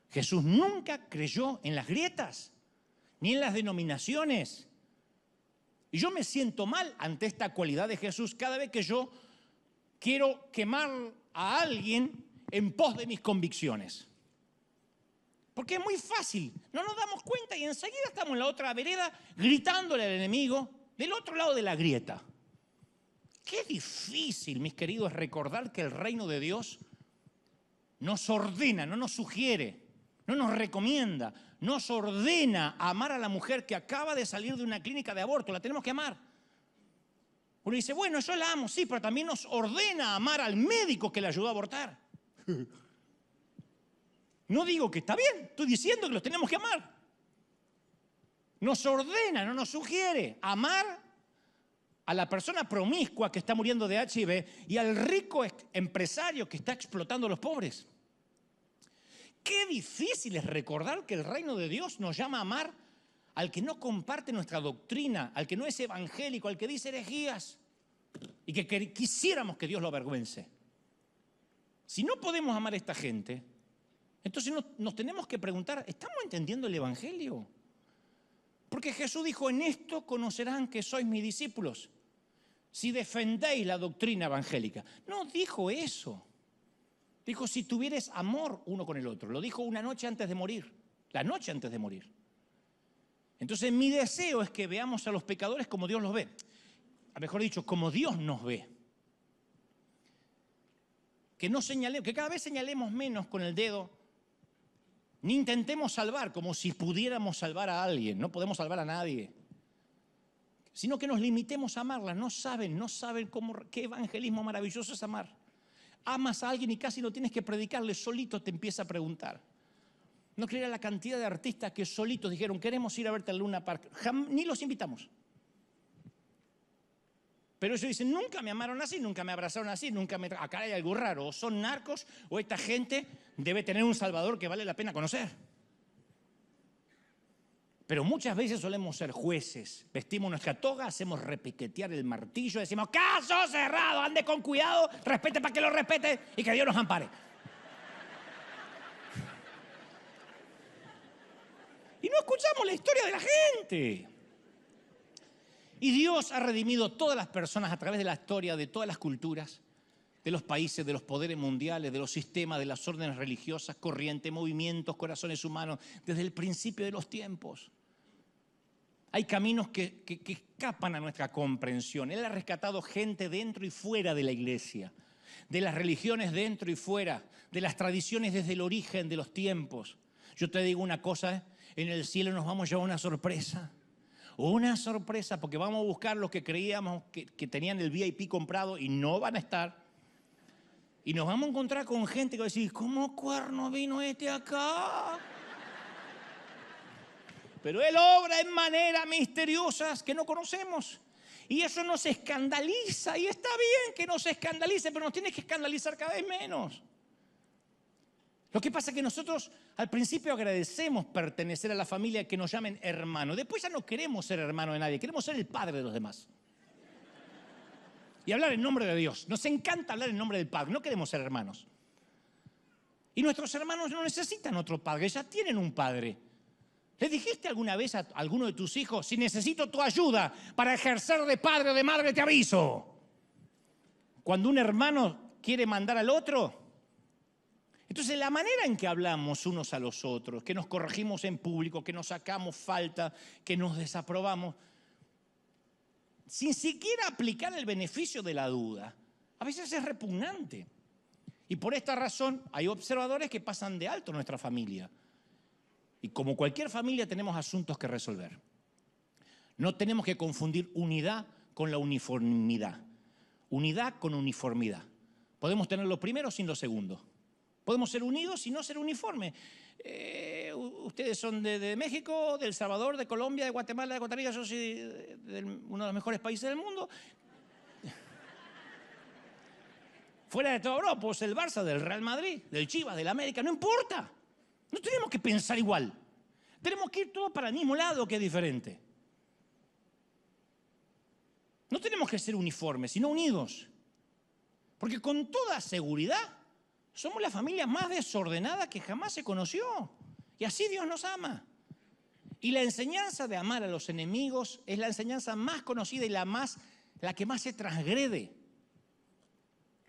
Jesús nunca creyó en las grietas, ni en las denominaciones. Y yo me siento mal ante esta cualidad de Jesús cada vez que yo quiero quemar a alguien en pos de mis convicciones. Porque es muy fácil, no nos damos cuenta y enseguida estamos en la otra vereda gritándole al enemigo del otro lado de la grieta. Qué difícil, mis queridos, recordar que el reino de Dios nos ordena, no nos sugiere, no nos recomienda, nos ordena amar a la mujer que acaba de salir de una clínica de aborto, la tenemos que amar. Uno dice, bueno, yo la amo, sí, pero también nos ordena amar al médico que la ayudó a abortar. No digo que está bien, estoy diciendo que los tenemos que amar. Nos ordena, no nos sugiere amar a la persona promiscua que está muriendo de HIV y al rico empresario que está explotando a los pobres. Qué difícil es recordar que el reino de Dios nos llama a amar al que no comparte nuestra doctrina, al que no es evangélico, al que dice herejías y que quisiéramos que Dios lo avergüence. Si no podemos amar a esta gente, entonces nos tenemos que preguntar, ¿estamos entendiendo el evangelio? Porque Jesús dijo, en esto conocerán que sois mis discípulos, si defendéis la doctrina evangélica. No dijo eso. Dijo, si tuvieres amor uno con el otro. Lo dijo una noche antes de morir, la noche antes de morir. Entonces mi deseo es que veamos a los pecadores como Dios los ve. Mejor dicho, como Dios nos ve. Que cada vez señalemos menos con el dedo, ni intentemos salvar como si pudiéramos salvar a alguien. No podemos salvar a nadie. Sino que nos limitemos a amarla. No saben qué evangelismo maravilloso es amar. Amas a alguien y casi no tienes que predicarle, solito te empieza a preguntar. No creerá la cantidad de artistas que solitos dijeron, queremos ir a verte al Luna Park. Ni los invitamos. Pero ellos dicen, nunca me amaron así, nunca me abrazaron así, acá hay algo raro. O son narcos o esta gente debe tener un salvador que vale la pena conocer. Pero muchas veces solemos ser jueces, vestimos nuestra toga, hacemos repiquetear el martillo, decimos, caso cerrado, ande con cuidado, respete para que lo respete y que Dios nos ampare. Y no escuchamos la historia de la gente. Y Dios ha redimido todas las personas a través de la historia, de todas las culturas, de los países, de los poderes mundiales, de los sistemas, de las órdenes religiosas, corrientes, movimientos, corazones humanos, desde el principio de los tiempos. Hay caminos que escapan a nuestra comprensión. Él ha rescatado gente dentro y fuera de la iglesia, de las religiones dentro y fuera, de las tradiciones desde el origen de los tiempos. Yo te digo una cosa, en el cielo nos vamos a llevar una sorpresa. una sorpresa, porque vamos a buscar los que creíamos que tenían el VIP comprado y no van a estar. Y nos vamos a encontrar con gente que va a decir, ¿cómo cuerno vino este acá? Pero Él obra en maneras misteriosas que no conocemos. Y eso nos escandaliza. Y está bien que nos escandalice, pero nos tiene que escandalizar cada vez menos. Lo que pasa es que nosotros al principio agradecemos pertenecer a la familia, que nos llamen hermano. Después ya no queremos ser hermano de nadie, queremos ser el padre de los demás. Y hablar en nombre de Dios. Nos encanta hablar en nombre del Padre, no queremos ser hermanos. Y nuestros hermanos no necesitan otro padre, ya tienen un padre. ¿Le dijiste alguna vez a alguno de tus hijos, si necesito tu ayuda para ejercer de padre o de madre, te aviso? Cuando un hermano quiere mandar al otro. Entonces, la manera en que hablamos unos a los otros, que nos corregimos en público, que nos sacamos falta, que nos desaprobamos, sin siquiera aplicar el beneficio de la duda, a veces es repugnante. Y por esta razón hay observadores que pasan de alto nuestra familia. Y como cualquier familia tenemos asuntos que resolver. No tenemos que confundir unidad con la uniformidad. Unidad con uniformidad. Podemos tener lo primero sin lo segundo. Podemos ser unidos y no ser uniformes. Ustedes son de México, de El Salvador, de Colombia, de Guatemala, de Costa Rica. Yo soy de uno de los mejores países del mundo. Fuera de todo Europa, pues el Barça, del Real Madrid, del Chivas, del América, no importa. No tenemos que pensar igual. Tenemos que ir todos para el mismo lado, que es diferente. No tenemos que ser uniformes, sino unidos. Porque con toda seguridad somos la familia más desordenada que jamás se conoció. Y así Dios nos ama. Y la enseñanza de amar a los enemigos es la enseñanza más conocida y la que más se transgrede.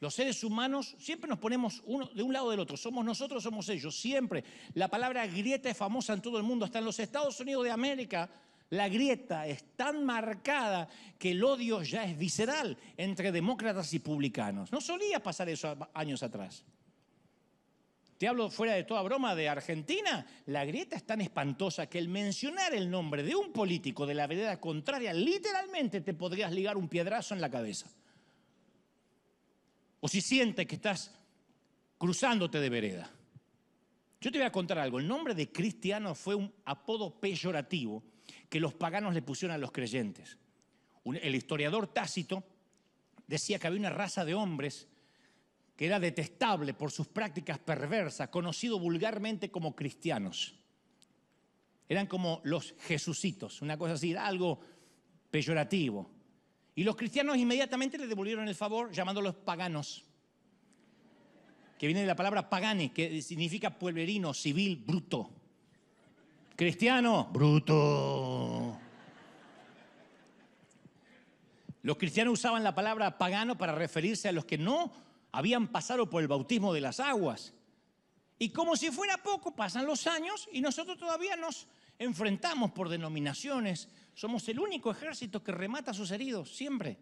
Los seres humanos siempre nos ponemos uno de un lado del otro. Somos nosotros, somos ellos, siempre. La palabra grieta es famosa en todo el mundo. Hasta en los Estados Unidos de América, la grieta es tan marcada que el odio ya es visceral entre demócratas y republicanos. No solía pasar eso años atrás. Te hablo fuera de toda broma de Argentina. La grieta es tan espantosa que el mencionar el nombre de un político de la vereda contraria literalmente te podrías ligar un piedrazo en la cabeza. O si sientes que estás cruzándote de vereda. Yo te voy a contar algo. El nombre de cristiano fue un apodo peyorativo que los paganos le pusieron a los creyentes. El historiador Tácito decía que había una raza de hombres que era detestable por sus prácticas perversas, conocido vulgarmente como cristianos. Eran como los jesucitos, una cosa así, algo peyorativo. Y los cristianos inmediatamente le devolvieron el favor llamándolos paganos, que viene de la palabra pagani, que significa pueblerino, civil, bruto. Cristiano, bruto. Los cristianos usaban la palabra pagano para referirse a los que no habían pasado por el bautismo de las aguas. Y como si fuera poco, pasan los años y nosotros todavía nos enfrentamos por denominaciones. Somos el único ejército que remata a sus heridos, siempre.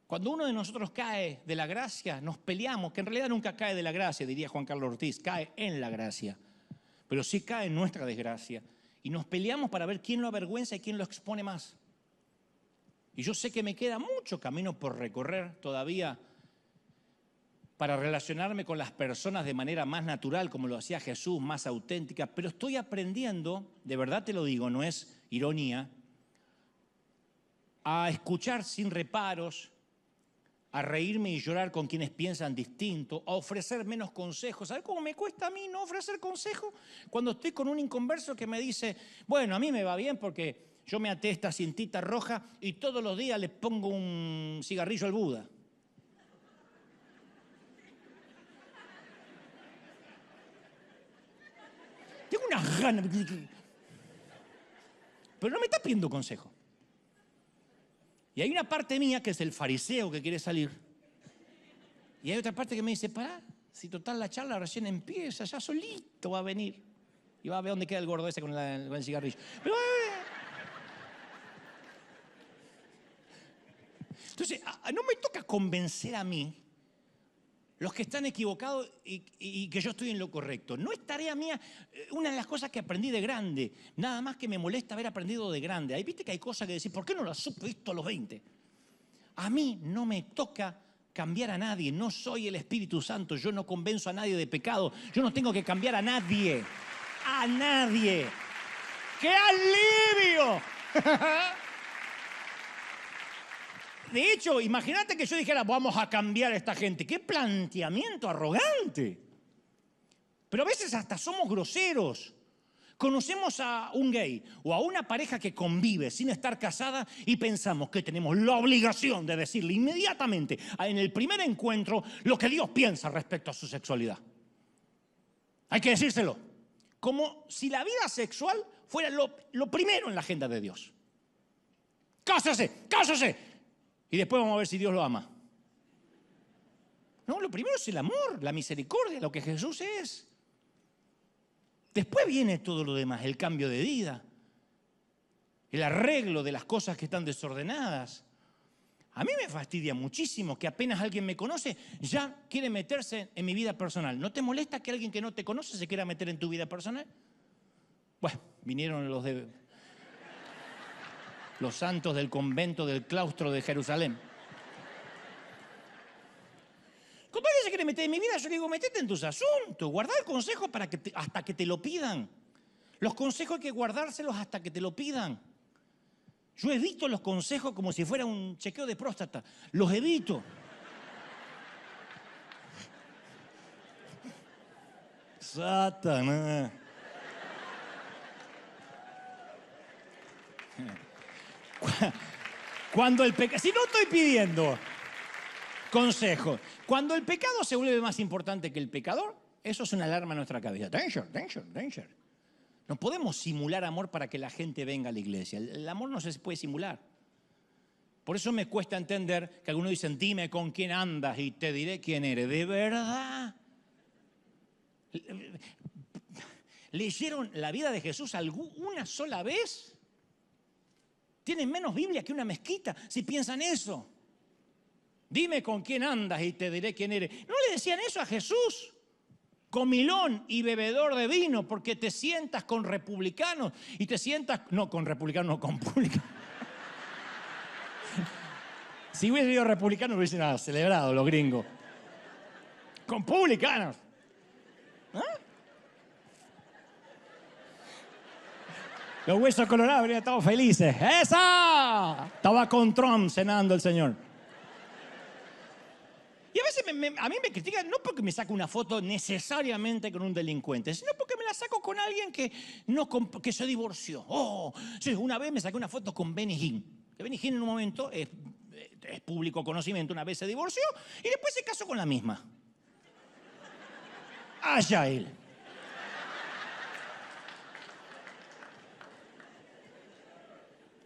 Cuando uno de nosotros cae de la gracia, nos peleamos, que en realidad nunca cae de la gracia, diría Juan Carlos Ortiz, cae en la gracia. Pero sí cae en nuestra desgracia. Y nos peleamos para ver quién lo avergüenza y quién lo expone más. Y yo sé que me queda mucho camino por recorrer todavía para relacionarme con las personas de manera más natural, como lo hacía Jesús, más auténtica, pero estoy aprendiendo, de verdad te lo digo, no es ironía, a escuchar sin reparos, a reírme y llorar con quienes piensan distinto, a ofrecer menos consejos. ¿Sabes cómo me cuesta a mí no ofrecer consejos? Cuando estoy con un inconverso que me dice, bueno, a mí me va bien porque yo me até esta cintita roja y todos los días le pongo un cigarrillo al Buda. Tengo unas ganas, pero no me está pidiendo consejo. Y hay una parte mía que es el fariseo que quiere salir. Y hay otra parte que me dice, pará, si total la charla recién empieza, ya solito va a venir. Y va a ver dónde queda el gordo ese con el cigarrillo. Pero, entonces, no me toca convencer a mí los que están equivocados y que yo estoy en lo correcto. No es tarea mía. Una de las cosas que aprendí de grande, nada más que me molesta haber aprendido de grande. Ahí viste que hay cosas que decir, ¿por qué no las supe visto a los 20? A mí no me toca cambiar a nadie. No soy el Espíritu Santo. Yo no convenzo a nadie de pecado. Yo no tengo que cambiar a nadie. A nadie. ¡Qué alivio! De hecho, imagínate que yo dijera, vamos a cambiar a esta gente. ¡Qué planteamiento arrogante! Pero a veces hasta somos groseros. Conocemos a un gay o a una pareja que convive sin estar casada y pensamos que tenemos la obligación de decirle inmediatamente en el primer encuentro lo que Dios piensa respecto a su sexualidad. Hay que decírselo. Como si la vida sexual fuera lo primero en la agenda de Dios. ¡Cásase! ¡Cásase! Y después vamos a ver si Dios lo ama. No, lo primero es el amor, la misericordia, lo que Jesús es. Después viene todo lo demás, el cambio de vida, el arreglo de las cosas que están desordenadas. A mí me fastidia muchísimo que apenas alguien me conoce, ya quiere meterse en mi vida personal. ¿No te molesta que alguien que no te conoce se quiera meter en tu vida personal? Bueno, vinieron los santos del convento del claustro de Jerusalén. Cuando alguien se quiere meter en mi vida, yo le digo, metete en tus asuntos, guarda el consejo hasta que te lo pidan. Los consejos hay que guardárselos hasta que te lo pidan. Yo evito los consejos como si fuera un chequeo de próstata. Los evito. Satanás. Cuando el pecado, si no estoy pidiendo consejo, cuando el pecado se vuelve más importante que el pecador, eso es una alarma en nuestra cabeza. Danger, danger, danger. No podemos simular amor para que la gente venga a la iglesia. El amor no se puede simular. Por eso me cuesta entender que algunos dicen, dime con quién andas y te diré quién eres. ¿De verdad? ¿Leyeron la vida de Jesús una sola vez? Tienen menos Biblia que una mezquita si piensan eso. Dime con quién andas y te diré quién eres. ¿No le decían eso a Jesús? Comilón y bebedor de vino, porque te sientas con republicanos y te sientas... No, con republicanos, no, con publicanos. Si hubiese sido republicano, hubiesen celebrado los gringos. Con publicanos. ¿Ah? Los huesos colorados habrían estado felices. ¡Esa! Estaba con Trump cenando el señor. Y a veces a mí me critican no porque me saco una foto necesariamente con un delincuente, sino porque me la saco con alguien que se divorció. Oh, sí, una vez me saqué una foto con Benny Hinn. Que Benny Hinn en un momento es público conocimiento, una vez se divorció y después se casó con la misma. Allá él.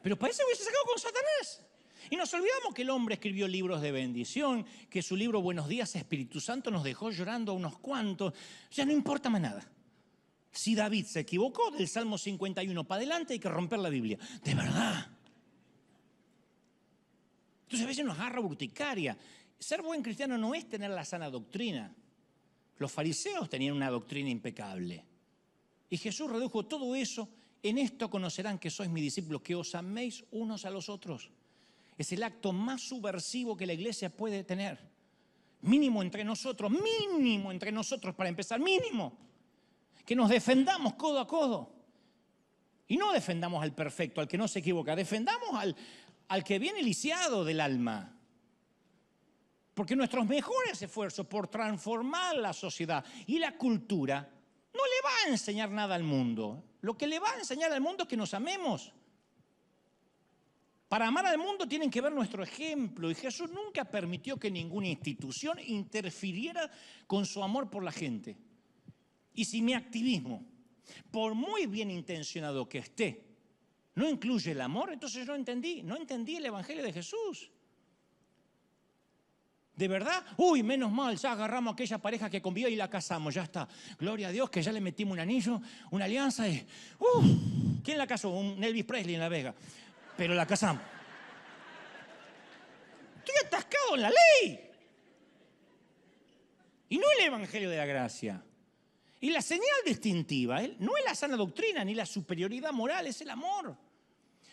Pero parece que hubiese sacado con Satanás. Y nos olvidamos que el hombre escribió libros de bendición, que su libro Buenos días Espíritu Santo nos dejó llorando a unos cuantos. Ya no importa más nada. Si David se equivocó, del Salmo 51 para adelante hay que romper la Biblia. De verdad. Entonces a veces nos agarra urticaria. Ser buen cristiano no es tener la sana doctrina. Los fariseos tenían una doctrina impecable. Y Jesús redujo todo eso. En esto conocerán que sois mis discípulos, que os améis unos a los otros. Es el acto más subversivo que la iglesia puede tener. Mínimo entre nosotros para empezar, mínimo. Que nos defendamos codo a codo. Y no defendamos al perfecto, al que no se equivoca, defendamos al que viene lisiado del alma. Porque nuestros mejores esfuerzos por transformar la sociedad y la cultura no le va a enseñar nada al mundo. Lo que le va a enseñar al mundo es que nos amemos. Para amar al mundo tienen que ver nuestro ejemplo. Y Jesús nunca permitió que ninguna institución interfiriera con su amor por la gente. Y si mi activismo, por muy bien intencionado que esté, no incluye el amor, entonces no entendí el Evangelio de Jesús. ¿De verdad? Uy, menos mal, ya agarramos a aquella pareja que convivió y la casamos, ya está. Gloria a Dios que ya le metimos un anillo, una alianza y... ¿Quién la casó? Un Elvis Presley en La Vega. Pero la casamos. Estoy atascado en la ley. y no el evangelio de la gracia. Y la señal distintiva no es la sana doctrina ni la superioridad moral, es el amor.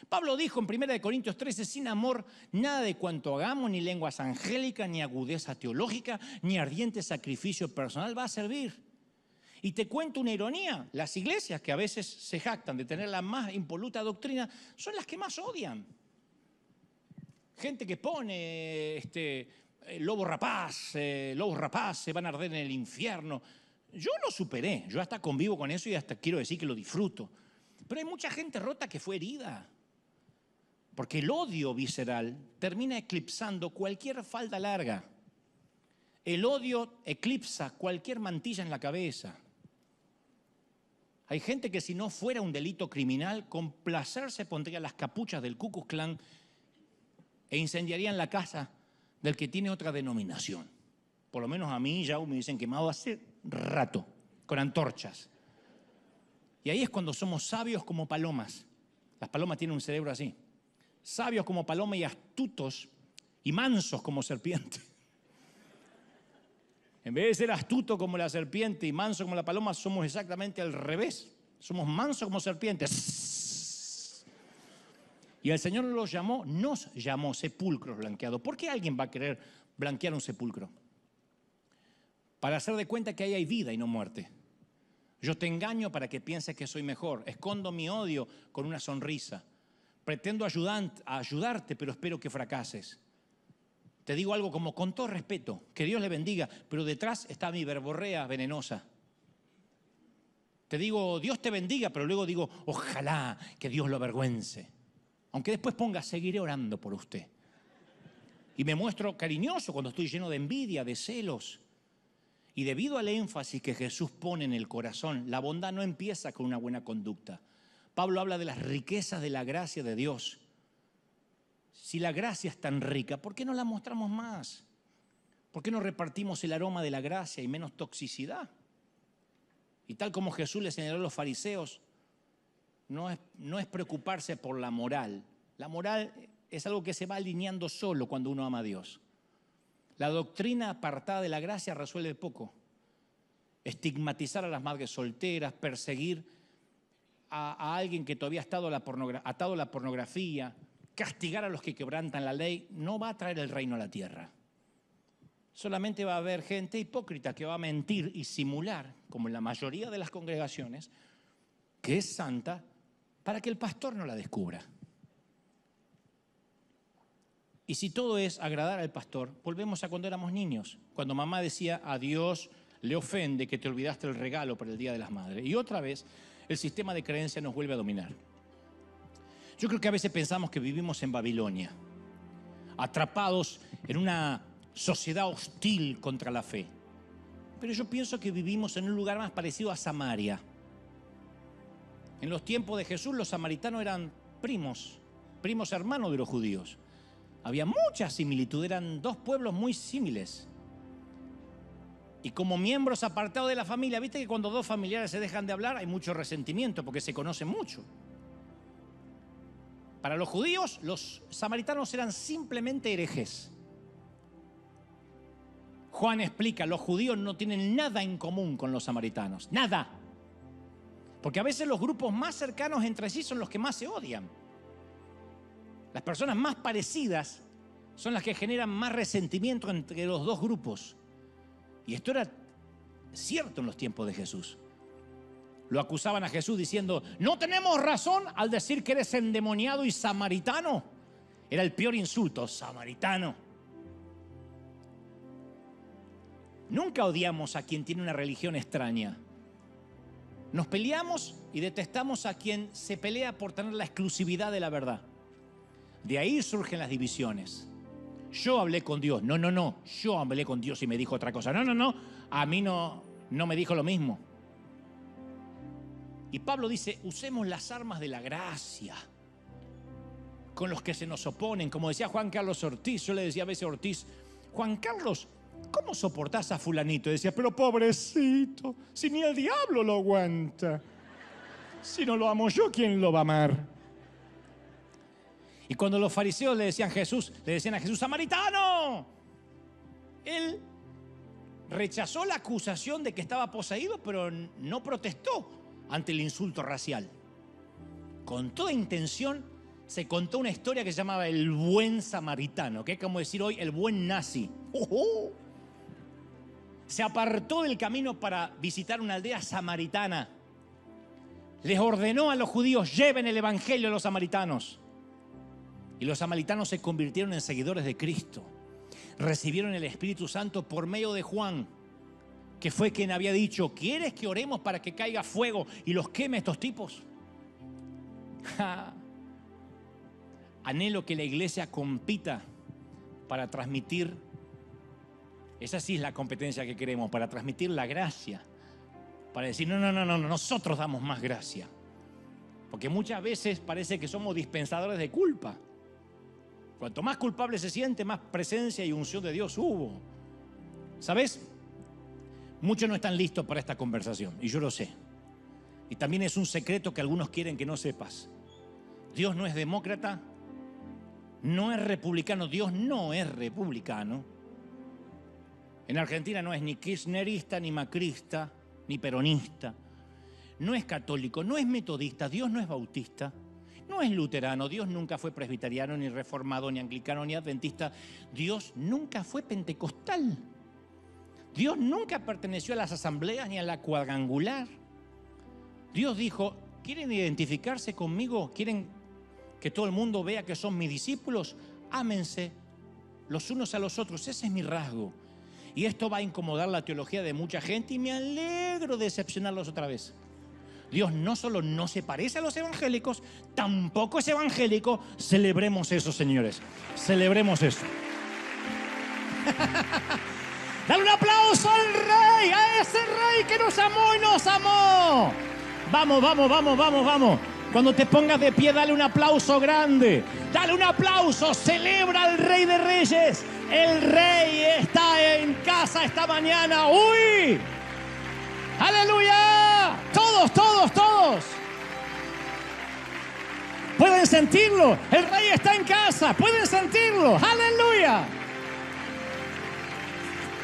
Pablo dijo en 1 Corintios 13, sin amor, nada de cuanto hagamos, ni lenguas angélicas, ni agudeza teológica, ni ardiente sacrificio personal va a servir. Y te cuento una ironía, las iglesias que a veces se jactan de tener la más impoluta doctrina, son las que más odian. Gente que pone lobos rapaces van a arder en el infierno. Yo lo superé, yo hasta convivo con eso y hasta quiero decir que lo disfruto. Pero hay mucha gente rota que fue herida. Porque el odio visceral termina eclipsando cualquier falda larga. El odio eclipsa cualquier mantilla en la cabeza. Hay gente que si no fuera un delito criminal, con placer se pondría las capuchas del Ku Klux Klan e incendiarían la casa del que tiene otra denominación. Por lo menos a mí ya me dicen quemado hace rato, con antorchas. Y ahí es cuando somos sabios como palomas. Las palomas tienen un cerebro así. Sabios como paloma y astutos y mansos como serpiente. En vez de ser astuto como la serpiente y manso como la paloma, somos exactamente al revés. Somos mansos como serpientes. Y el Señor nos llamó sepulcros blanqueados. ¿Por qué alguien va a querer blanquear un sepulcro? Para hacer de cuenta que ahí hay vida y no muerte. Yo te engaño para que pienses que soy mejor. Escondo mi odio con una sonrisa. Pretendo ayudarte, pero espero que fracases. Te digo algo como con todo respeto, que Dios le bendiga, pero detrás está mi verborrea venenosa. Te digo, Dios te bendiga, pero luego digo, ojalá que Dios lo avergüence. Aunque después ponga, seguiré orando por usted. Y me muestro cariñoso cuando estoy lleno de envidia, de celos. Y debido al énfasis que Jesús pone en el corazón, la bondad no empieza con una buena conducta. Pablo habla de las riquezas de la gracia de Dios. Si la gracia es tan rica, ¿por qué no la mostramos más? ¿Por qué no repartimos el aroma de la gracia y menos toxicidad? Y tal como Jesús le señaló a los fariseos, no es preocuparse por la moral. La moral es algo que se va alineando solo cuando uno ama a Dios. La doctrina apartada de la gracia resuelve poco. Estigmatizar a las madres solteras, perseguir a alguien que todavía ha estado atado a la pornografía, castigar a los que quebrantan la ley, no va a traer el reino a la tierra. Solamente va a haber gente hipócrita que va a mentir y simular, como en la mayoría de las congregaciones, que es santa para que el pastor no la descubra. Y si todo es agradar al pastor, volvemos a cuando éramos niños, cuando mamá decía, a Dios le ofende que te olvidaste el regalo para el Día de las Madres. Y otra vez, el sistema de creencia nos vuelve a dominar. Yo creo que a veces pensamos que vivimos en Babilonia, atrapados en una sociedad hostil contra la fe. Pero yo pienso que vivimos en un lugar más parecido a Samaria. En los tiempos de Jesús, los samaritanos eran primos hermanos de los judíos. Había mucha similitud, eran dos pueblos muy similares. Y como miembros apartados de la familia, viste que cuando dos familiares se dejan de hablar hay mucho resentimiento porque se conocen mucho. Para los judíos, los samaritanos eran simplemente herejes. Juan explica, los judíos no tienen nada en común con los samaritanos, nada. Porque a veces los grupos más cercanos entre sí son los que más se odian. Las personas más parecidas son las que generan más resentimiento entre los dos grupos. Y esto era cierto en los tiempos de Jesús. Lo acusaban a Jesús diciendo, no tenemos razón al decir que eres endemoniado y samaritano. Era el peor insulto, samaritano. Nunca odiamos a quien tiene una religión extraña. Nos peleamos y detestamos a quien se pelea por tener la exclusividad de la verdad. De ahí surgen las divisiones. Yo hablé con Dios. No. Yo hablé con Dios y me dijo otra cosa. No. A mí no me dijo lo mismo. Y Pablo dice, usemos las armas de la gracia con los que se nos oponen. Como decía Juan Carlos Ortiz, yo le decía a veces a Ortiz, Juan Carlos, ¿cómo soportás a fulanito? Y decía, pero pobrecito, si ni el diablo lo aguanta. Si no lo amo yo, ¿quién lo va a amar? Y cuando los fariseos le decían a Jesús, samaritano, él rechazó la acusación de que estaba poseído, pero no protestó ante el insulto racial. Con toda intención se contó una historia que se llamaba el buen samaritano, que es como decir hoy el buen nazi. Se apartó del camino para visitar una aldea samaritana. Les ordenó a los judíos: lleven el evangelio a los samaritanos. Y los samaritanos se convirtieron en seguidores de Cristo. Recibieron el Espíritu Santo por medio de Juan, que fue quien había dicho: ¿quieres que oremos para que caiga fuego y los queme estos tipos? Anhelo que la iglesia compita para transmitir, esa sí es la competencia que queremos, para transmitir la gracia, para decir no, nosotros damos más gracia, porque muchas veces parece que somos dispensadores de culpa. Cuanto más culpable se siente, más presencia y unción de Dios hubo. ¿Sabes? Muchos no están listos para esta conversación, y yo lo sé. Y también es un secreto que algunos quieren que no sepas. Dios no es demócrata, no es republicano. Dios no es republicano. En Argentina no es ni kirchnerista, ni macrista, ni peronista. No es católico, no es metodista. Dios no es bautista. No es luterano. Dios nunca fue presbiteriano, ni reformado, ni anglicano, ni adventista. Dios nunca fue pentecostal. Dios nunca perteneció a las asambleas ni a la cuadrangular. Dios dijo: ¿quieren identificarse conmigo? ¿Quieren que todo el mundo vea que son mis discípulos? Ámense los unos a los otros. Ese es mi rasgo. Y esto va a incomodar la teología de mucha gente y me alegro de decepcionarlos otra vez. Dios no solo no se parece a los evangélicos, tampoco es evangélico. Celebremos eso, señores. Celebremos eso. Dale un aplauso al Rey, a ese Rey que nos amó y nos amó. Vamos. Cuando te pongas de pie, dale un aplauso grande. Dale un aplauso, celebra al Rey de Reyes. El Rey está en casa esta mañana. ¡Uy! ¡Aleluya! Todos. ¿Pueden sentirlo? El Rey está en casa. ¿Pueden sentirlo? ¡Aleluya!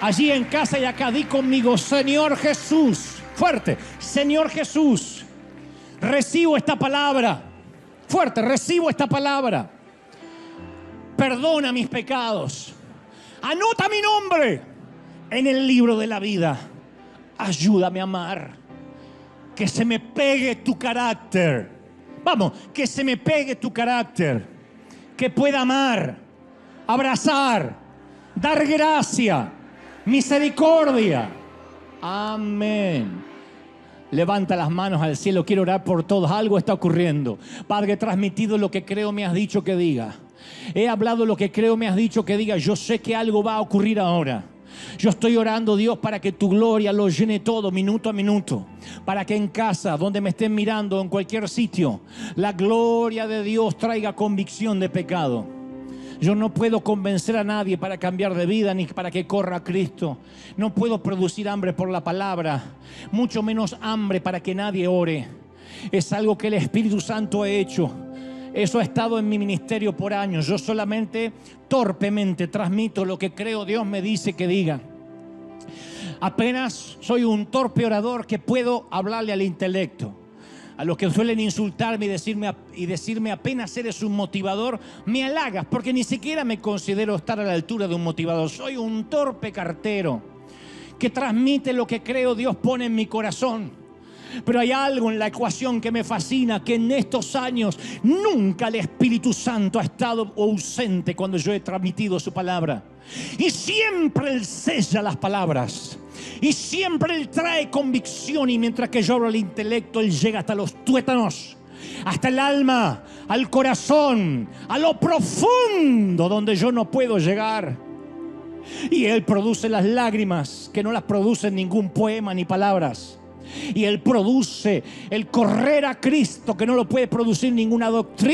Allí en casa y acá, di conmigo: Señor Jesús. Fuerte. Señor Jesús, recibo esta palabra. Fuerte, recibo esta palabra. Perdona mis pecados. Anota mi nombre en el libro de la vida. Ayúdame a amar. Que se me pegue tu carácter. Vamos, que se me pegue tu carácter. Que pueda amar, abrazar, dar gracia, misericordia. Amén. Levanta las manos al cielo. Quiero orar por todos. Algo está ocurriendo. Padre, he transmitido lo que creo me has dicho que diga. He hablado lo que creo me has dicho que diga. Yo sé que algo va a ocurrir ahora. Yo estoy orando, Dios, para que tu gloria lo llene todo, minuto a minuto. Para que en casa, donde me estén mirando, en cualquier sitio, la gloria de Dios traiga convicción de pecado. Yo no puedo convencer a nadie para cambiar de vida ni para que corra a Cristo. No puedo producir hambre por la palabra, mucho menos hambre para que nadie ore. Es algo que el Espíritu Santo ha hecho. Eso ha estado en mi ministerio por años. Yo solamente torpemente transmito lo que creo Dios me dice que diga. Apenas soy un torpe orador que puedo hablarle al intelecto. A los que suelen insultarme y decirme apenas eres un motivador, me halagas, porque ni siquiera me considero estar a la altura de un motivador. Soy un torpe cartero que transmite lo que creo Dios pone en mi corazón. Pero hay algo en la ecuación que me fascina, que en estos años nunca el Espíritu Santo ha estado ausente cuando yo he transmitido su palabra. Y siempre Él sella las palabras. Y siempre Él trae convicción. Y mientras que yo hablo al intelecto, Él llega hasta los tuétanos, hasta el alma, al corazón, a lo profundo donde yo no puedo llegar. Y Él produce las lágrimas que no las produce ningún poema ni palabras. Y Él produce el correr a Cristo que no lo puede producir ninguna doctrina.